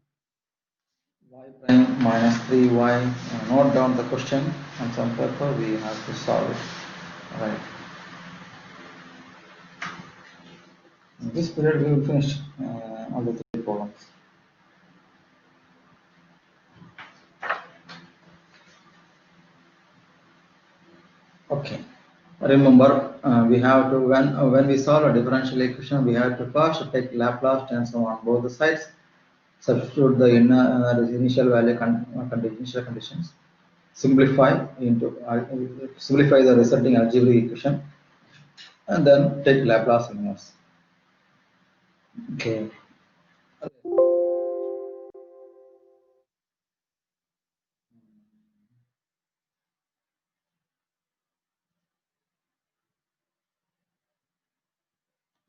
Y prime minus 3y. Note down the question on some paper. We have to solve it. All right. In this period, we will finish all the 3 problems. Okay. Remember, we have to when we solve a differential equation, we have to first take Laplace transform on both the sides, substitute the initial value initial conditions, simplify the resulting algebraic equation, and then take Laplace inverse. Okay.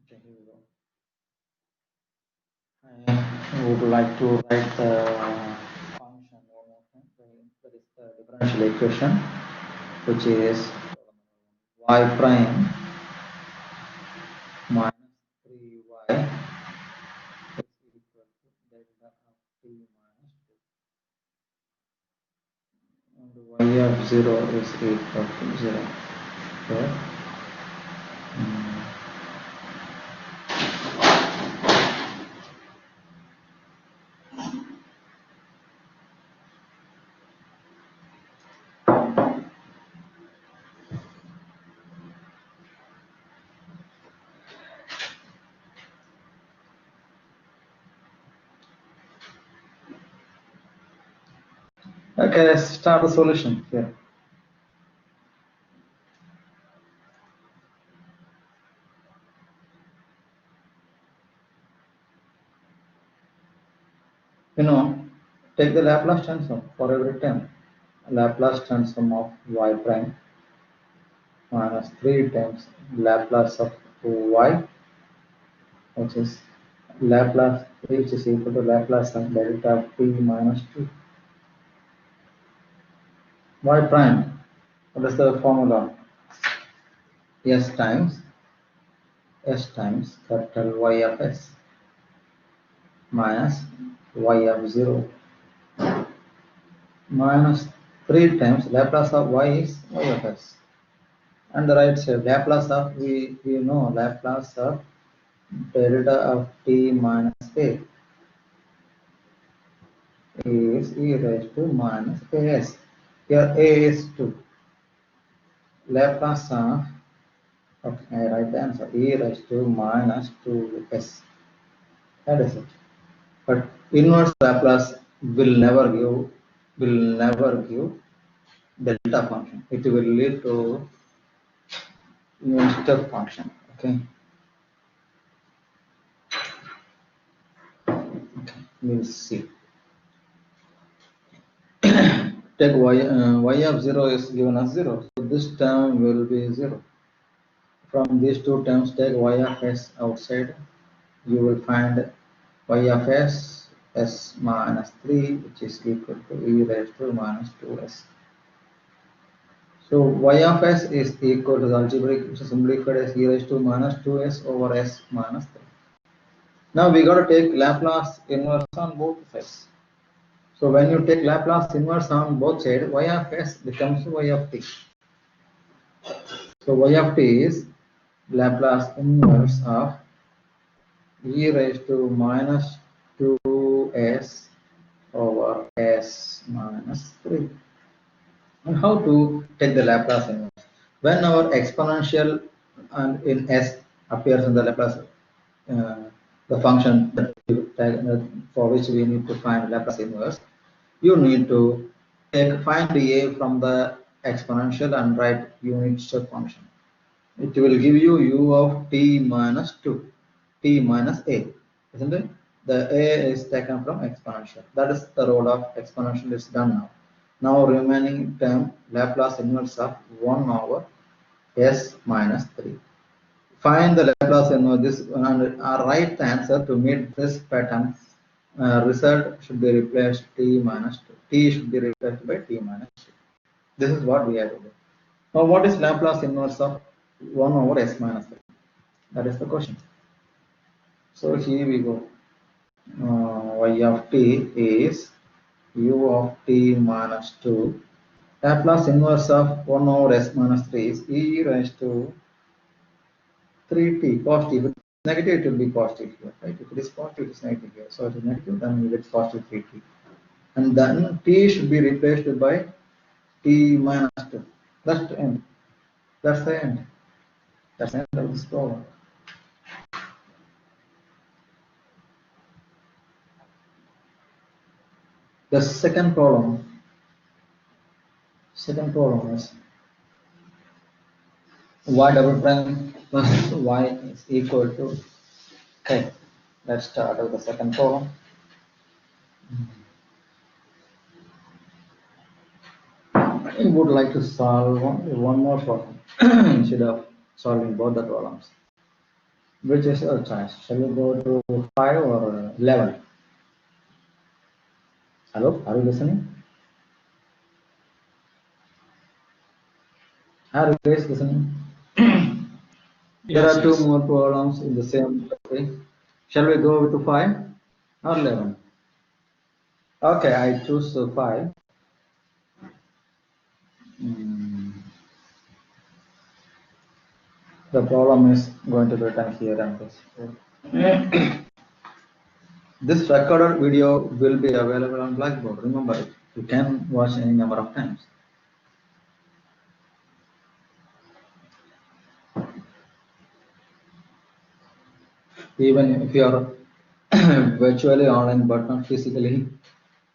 Okay, here we go. I would like to write the function one more time. That is the differential equation, which is y prime minus 3y is equal to delta of t minus 2, and y of 0 is equal to 0. Okay. Okay, let's start the solution here. You know, take the Laplace transform for every term. Laplace transform of y prime minus 3 times Laplace of y, which is Laplace, which is equal to Laplace of delta t minus 2. Y prime, what is the formula? S times capital Y of s minus y of 0 minus 3 times Laplace of y is y of s. And the right side, Laplace of, we know Laplace of delta of t minus a is e raised to minus as. Here a is 2. Laplace of, okay, I write the answer, e raised to minus 2s. That is it. But inverse Laplace will never give delta function. It will lead to step function. Okay. We'll see. Take y of 0 is given as 0. So this term will be 0. From these two terms, take y of s outside. You will find y of s minus 3, which is equal to e raised to minus 2s. So y of s is equal to the algebraic, which is simplified as e raised to minus 2s over s minus 3. Now we got to take Laplace inverse on both sides. So when you take Laplace inverse on both sides, y of s becomes y of t. So y of t is Laplace inverse of e raised to minus 2s over s minus 3. And how to take the Laplace inverse? When our exponential and in s appears in the Laplace, uh, the function that for which we need to find Laplace inverse, you need to find a from the exponential and write unit step function. It will give you u of t minus 2, t minus a, isn't it? The a is taken from exponential. That is the role of exponential is done now. Now remaining term Laplace inverse of 1 over s minus 3. Find the Laplace inverse this and our right answer to meet this pattern result should be replaced t minus 2. T should be replaced by t minus 2. This is what we have to do. Now what is Laplace inverse of 1 over s minus 3? That is the question. So here we go. Y of t is u of t minus 2. Laplace inverse of 1 over s minus 3 is e raised to 3t positive. If it's negative, it will be positive here, right? If it is positive, it is negative here. So it is negative, then we get positive 3t. And then t should be replaced by t minus 2. That's the end. That's the end. That's the end of this problem. The second problem is y double prime plus y is equal to k. Let's start with the second problem. I would like to solve one more problem instead of solving both the problems. Which is your choice? Shall we go to 5 or 11? Hello, are you listening? Are you guys listening? There are two more problems in the same topic. Shall we go with 5 or 11? Okay, I choose 5. The problem is going to be written here and this. This recorded video will be available on Blackboard. Remember it. You can watch any number of times. Even if you are virtually online but not physically,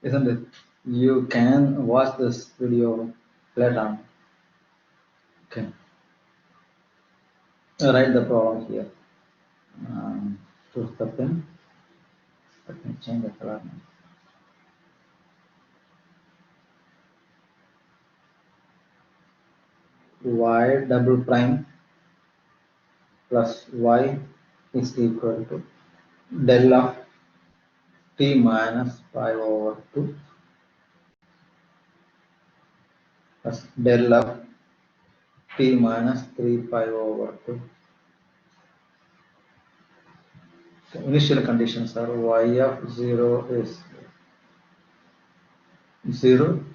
isn't it? You can watch this video later on. Okay. Write the problem here. Choose the pen. Let me change the color now. Y double prime plus y is equal to del of t minus 5 over 2 plus del of t minus 3 pi over 2. So initial conditions are y of 0 is 0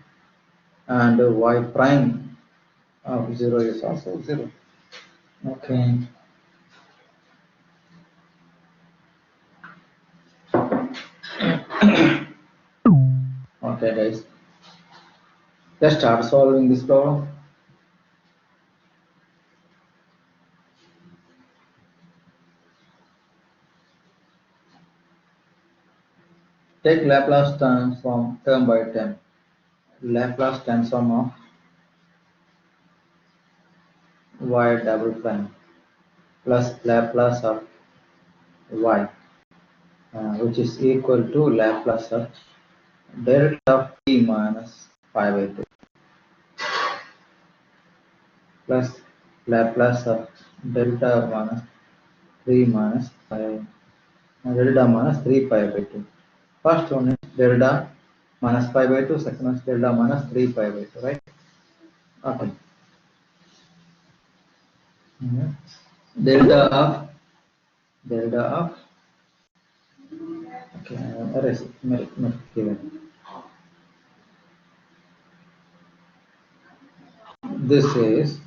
and y prime of 0 is also 0. Okay. Okay, guys. Let's start solving this problem. Take Laplace transform term by term. Laplace transform of y double prime plus Laplace of y, which is equal to Laplace of delta of t minus 5 by 2 plus Laplace of delta minus 3 minus 5, delta minus 3 pi by 2. First one is delta minus pi by 2, second one is delta minus 3 pi by 2, right? Okay. Delta of okay, erase it, not given. This is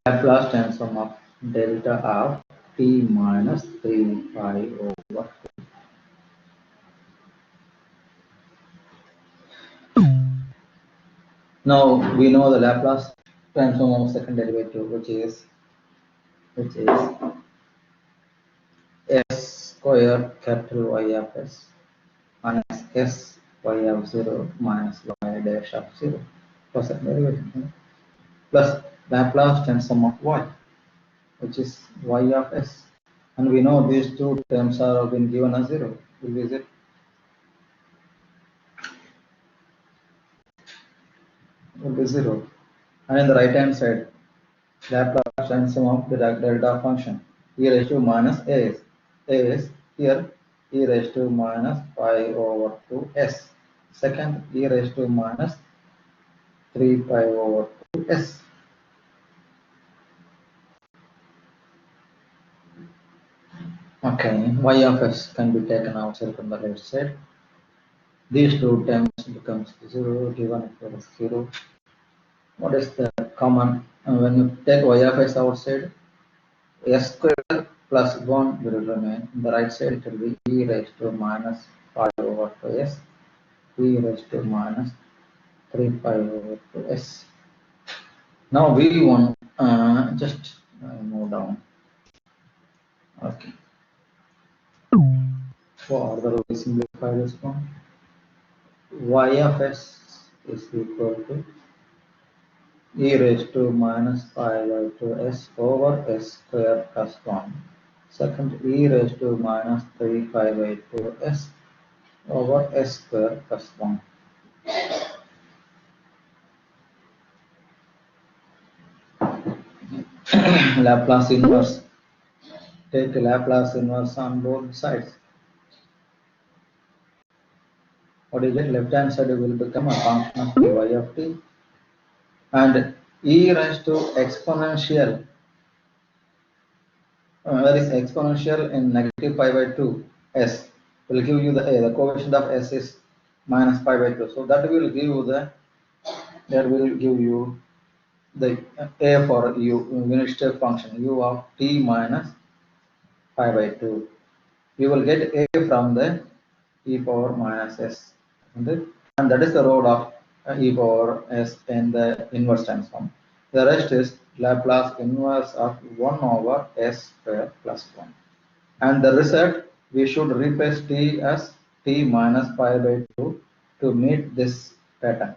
Laplace transform of delta of t minus 3 pi over. Now we know the Laplace transform of second derivative, which is s square capital Y of s minus s y of 0 minus y dash of 0 for second derivative plus Laplace transform of y, which is y of s, and we know these two terms are been given as 0. Will be 0. Will be 0. And in the right hand side, Laplace transform of the delta function e raised to minus a is here e raised to minus pi over 2s. Second, e raised to minus 3 pi over 2s. Okay, y of s can be taken outside from the left side. These two terms becomes 0 given equal to 0. What is the common? When you take y of s outside, s square plus 1 will remain. On the right side, it will be e raised to minus pi over 2s, e raised to minus 3 pi over 2s. Now we want just move down. Okay. Further we simplify this one. Y of s is equal to e raised to minus pi by 2s over s square plus 1. Second, e raised to minus 3 pi by 2s over s square plus 1. Laplace inverse. Take Laplace inverse on both sides. What is it? Left hand side will become a function of y of t, and e raised to exponential. That is exponential in negative pi by 2 s will give you the coefficient of s is minus pi by 2. So that will give you the a for unit step function u of t minus pi by 2. You will get a from the e power minus s, and that is the role of e power s in the inverse transform. The rest is Laplace inverse of 1 over s square plus 1. And the result, we should replace t as t minus pi by 2 to meet this pattern.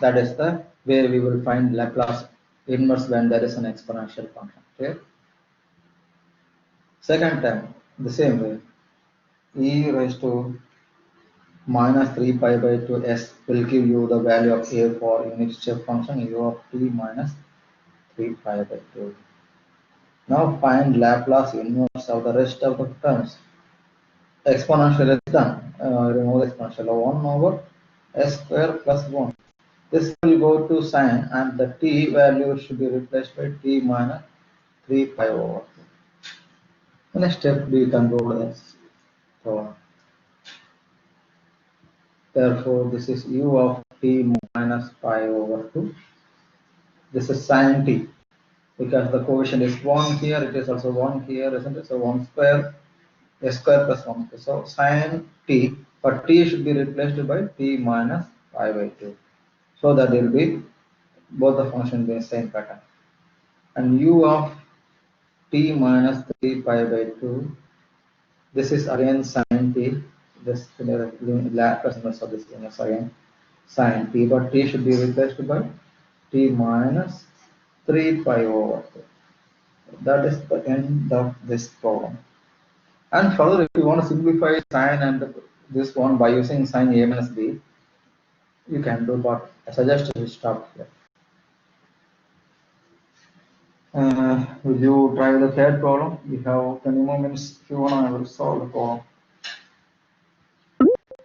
That is the way we will find Laplace inverse when there is an exponential function. Okay. Second term, the same way, e raised to minus 3 pi by 2 s will give you the value of a for unit step function u of t minus 3 pi by 2. Now find Laplace inverse of the rest of the terms. Exponential is done. Remove the exponential. 1 over s square plus 1. This will go to sine and the t value should be replaced by t minus 3 pi over 2. The next step we can go this. So, therefore, this is u of t minus pi over 2. This is sine t. Because the coefficient is 1 here, it is also 1 here, isn't it? So 1 square, s square plus 1 square. So sine t, but t should be replaced by t minus pi by 2. So that there will be both the function being same pattern. And u of t minus 3 pi by 2, this is again sine t. This Laplace inverse of this is again sine t, but t should be replaced by t minus 3 pi over 2. That is the end of this problem. And further, if you want to simplify sine and this one by using sine a minus b, you can do, but I suggest you stop here. Will you try the third problem? We have 20 more minutes. If you want, I will solve the problem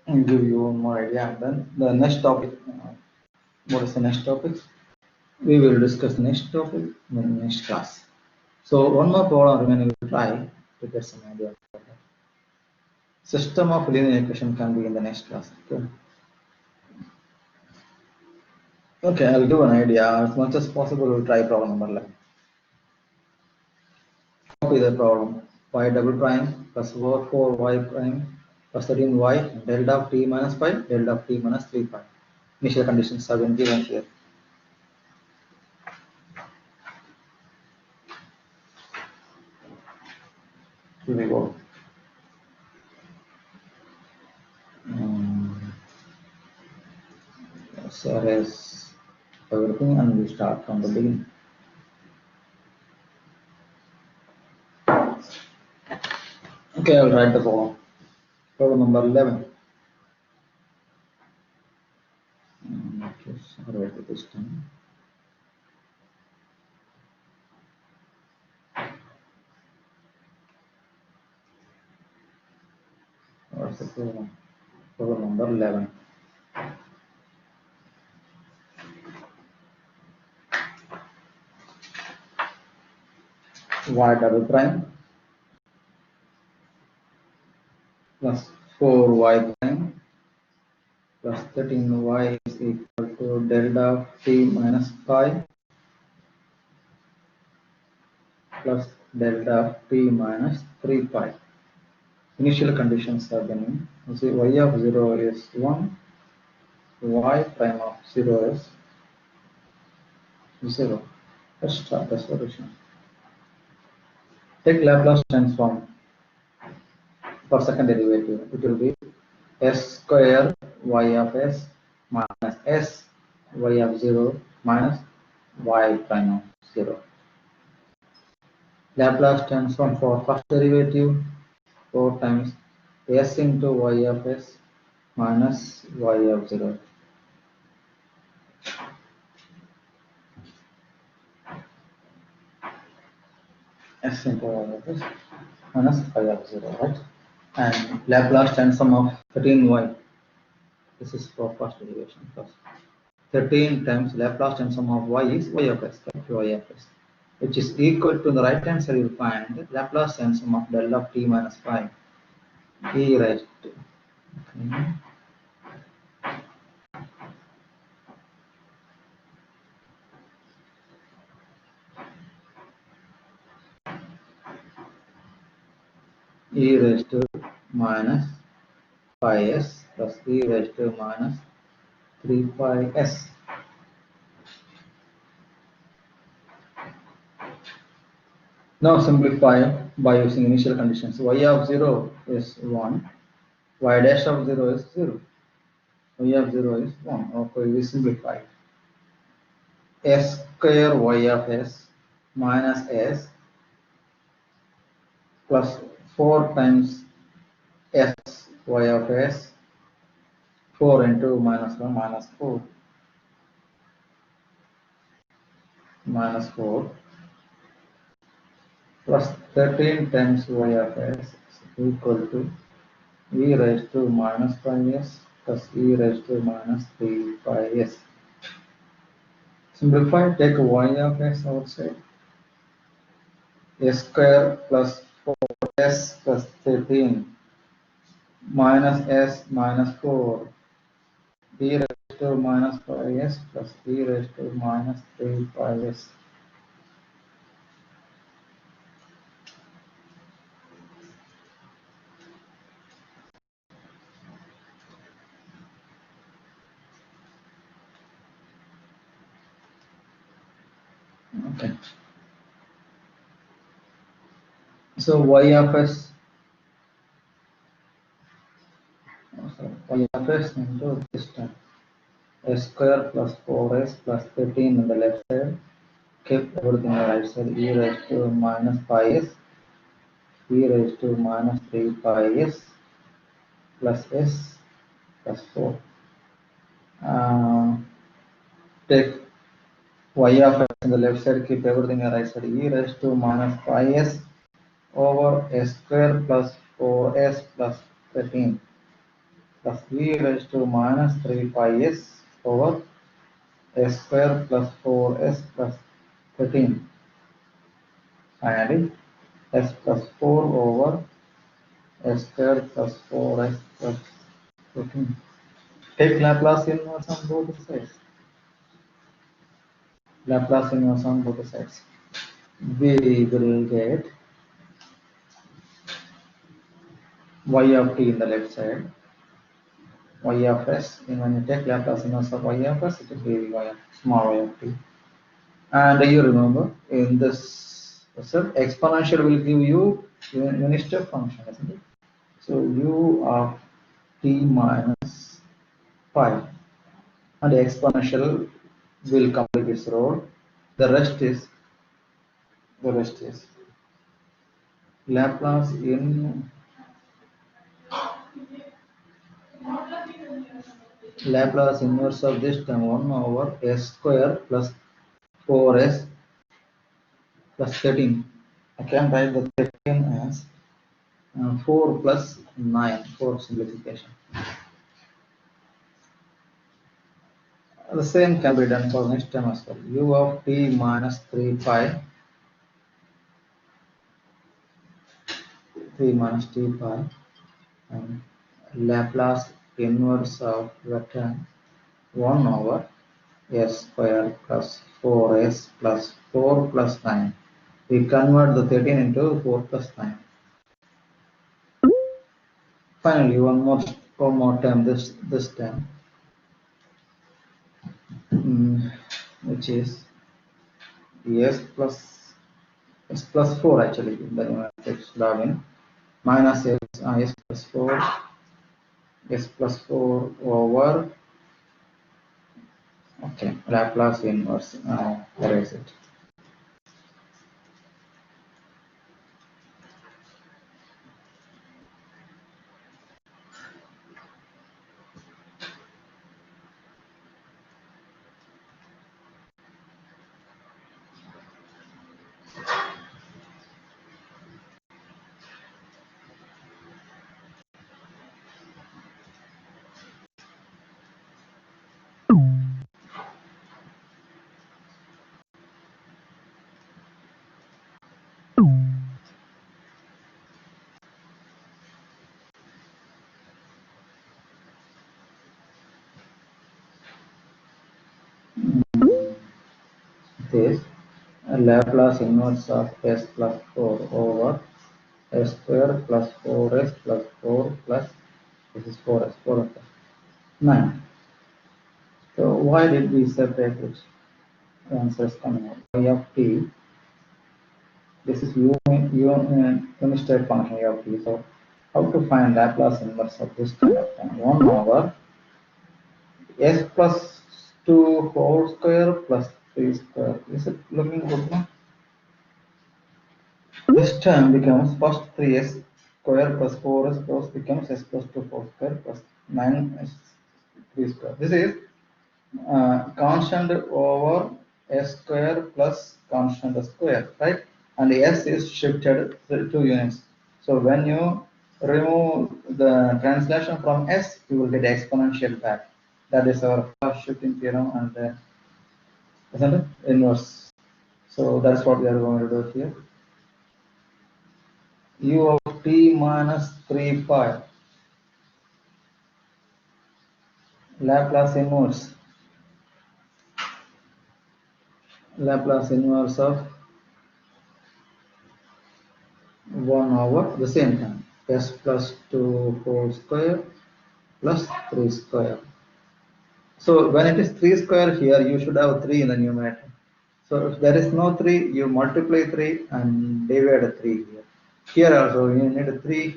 and give you one more idea. And then the next topic, what is the next topic? We will discuss the next topic in the next class. So one more problem remaining, we will try to get some idea of that. System of linear equation can be in the next class. Okay. Okay, I'll give an idea. As much as possible, we'll try problem number 11. Copy the problem. Y double prime plus 4y prime plus 13y delta of t minus pi delta of t minus 3 pi. Initial conditions have been given here. Here we go. So erase everything and we start from the beginning. Okay, I'll write the problem. Problem number 11. Okay, I'll write it this time. What's the problem? Problem number 11. Y double prime plus 4y prime plus 13y is equal to delta of t minus pi plus delta of t minus 3 pi. Initial conditions have been, you see, y of 0 is 1, y prime of 0 is 0. Let's start the solution. Take Laplace transform for second derivative. It will be s square y of s minus s y of 0 minus y prime of 0. Laplace transform for first derivative 4 times s into y of s minus y of 0. S into y of s minus y of 0, right? And Laplace transform of 13y. This is for first derivation first. 13 times Laplace transform of y is y of s, right? Y of s, which is equal to the right hand side. You will find Laplace transform of del of t minus pi e raised to. Okay. E raised to minus pi s plus e raised to minus 3 pi s. Now simplify by using initial conditions. Y of 0 is 1, y dash of 0 is 0. y of 0 is 1. Okay, we simplify. S square y of s minus s plus 4 times s y of s, 4 into minus 1 minus 4 minus 4 plus 13 times y of s is equal to e raised to minus 5s plus e raised to minus 3 pi s. Simplify, take y of s outside. S square plus 4s plus 13 minus s minus 4 e raised to minus 5s plus e raised to minus 3 pi s. Okay. So y of s, y of s into this term, s square plus 4s plus 13 on the left side, keep everything on the right side, e raised to minus pi s, e raised to minus 3 pi s plus s plus 4. Take y of s on the left side, keep everything on the right side, e raised to minus pi s over s square plus 4s plus 13 plus e raised to minus 3 pi s over s square plus 4s plus 13. Finally, s plus 4 over s square plus 4s plus 13. Take Laplace inverse on both sides. Laplace inverse on both sides. We will get y of t in the left side, y of s, and when you take Laplace inverse of y of s, it will be y of small y of t. And you remember, in this result, exponential will give you unit step function, isn't it? So u of t minus pi, and the exponential will complete its role. The rest is Laplace in Laplace inverse of this term 1 over s square plus 4s plus 13. I can write the 13 as 4 plus 9 for simplification. The same can be done for next term as well. U of t minus 3 pi, 3 minus t pi, and Laplace inverse of the term 1 over s square plus 4s plus 4 plus 9. We convert the 13 into 4 plus 9. Finally, one more term, this term, which is s plus 4 actually. The it should have been minus s plus 4, s plus 4 over, okay, Laplace inverse. Erase it. This Laplace inverse of s plus 4 over s square plus 4s plus 4 plus, this is 4s, 4 of 9. So why did we separate it? The answer is coming out. Y of t, this is unit step function y of t. So how to find Laplace inverse of this kind of term? 1 over S plus 2 whole square plus 3 square. Is it looking good now? This term becomes first 3s square plus 4s plus becomes s plus 2 whole square plus 9s 3 square. This is constant over s square plus constant square, right? And s is shifted 2 units. So when you remove the translation from s, you will get exponential back. That is our first shifting theorem, and isn't it? Inverse. So that's what we are going to do here. U of t minus 3 pi Laplace inverse. Laplace inverse of 1 over the same time s plus 2 whole square plus 3 square. So when it is 3 square here, you should have 3 in the numerator. So if there is no 3, you multiply 3 and divide 3 here. Here also you need 3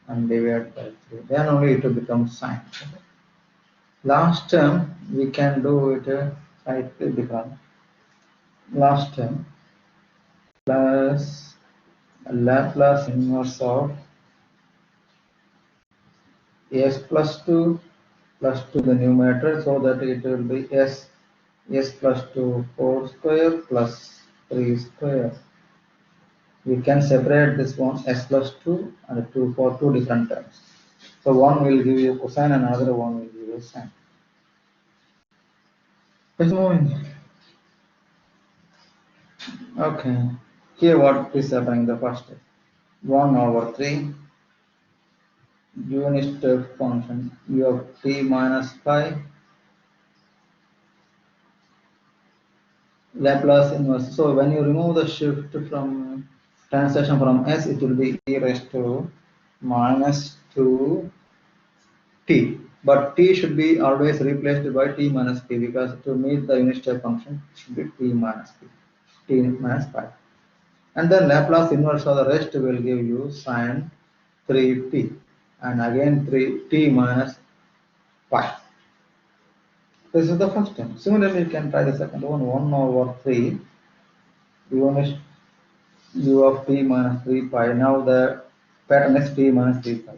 and divide by 3. Then only it will become sine. Last term we can do it slightly different. Last term plus Laplace inverse of s plus 2 plus 2 the numerator, so that it will be s plus 2 4 square plus 3 square. We can separate this one s plus 2 and 2 for two different terms. So one will give you cosine and another one will give you sine. Let's moving. Okay. Here what is happening the first step. 1 over 3 unit step function u of t minus pi Laplace inverse. So when you remove the shift from translation from s, it will be e raised to minus 2 t. But t should be always replaced by t minus p, because to meet the unit step function it should be t minus p, t minus pi. And then Laplace inverse of the rest will give you sine 3t, and again 3t minus pi. This is the first term. Similarly, you can try the second one. 1 over 3 unit u of t minus 3 pi. Now the pattern is t minus 3 pi.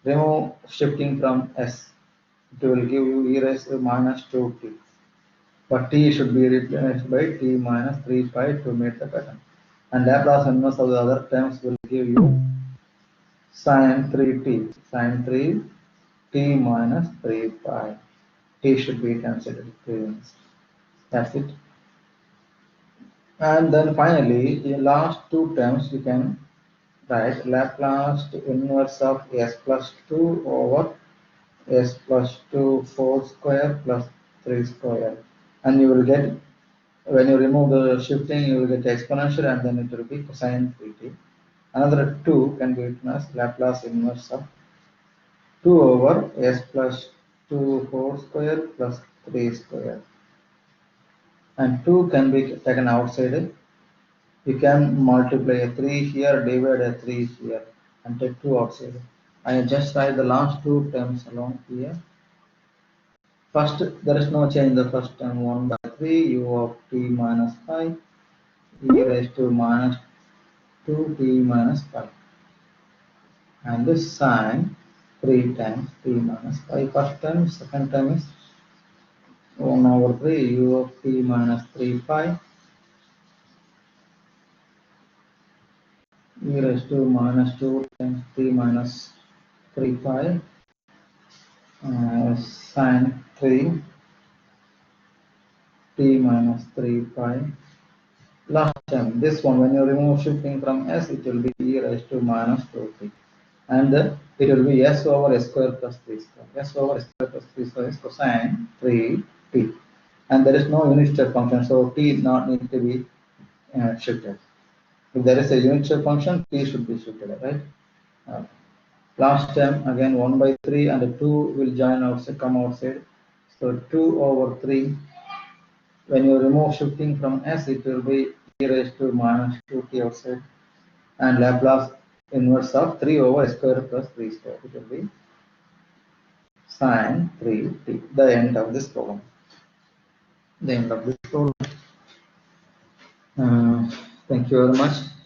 Remove shifting from s. It will give you e raised to minus 2t. But t should be replaced by t minus 3 pi to meet the pattern. And Laplace inverse of the other terms will give you sine 3t. Sine 3 t minus 3 pi. T should be considered 3 units. That's it. And then finally, the last two terms you can write Laplace inverse of s plus 2 over s plus 2 4 square plus 3 square. And you will get, when you remove the shifting, you will get exponential, and then it will be cosine 3t. Another 2 can be written as Laplace inverse of 2 over s plus 2 4 square plus 3 square. And 2 can be taken outside. You can multiply a 3 here, divide a 3 here, and take 2 outside. I just write the last two terms along here. First, there is no change in the first term. 1 by 3 u of t minus pi e raised to minus 2t minus pi. And this sine 3 times t minus pi. First term, second term is 1 over 3 u of t minus 3 pi e raised to minus 2 times t minus 3 pi sine 3 t minus 3 pi. Last term, this one, when you remove shifting from s, it will be e raised to minus 2t. And it will be s over s square plus 3 square. S over s square plus 3 square is cosine 3t. And there is no unit step function, so t not need to be shifted. If there is a unit step function, t should be shifted, right? Last term, again 1 by 3 and 2 will join outside, come outside. So 2 over 3. When you remove shifting from s, it will be e raised to minus 2t outside, and Laplace inverse of 3 over s square plus 3 square. It will be sine 3t. The end of this problem. The end of this problem. Thank you very much.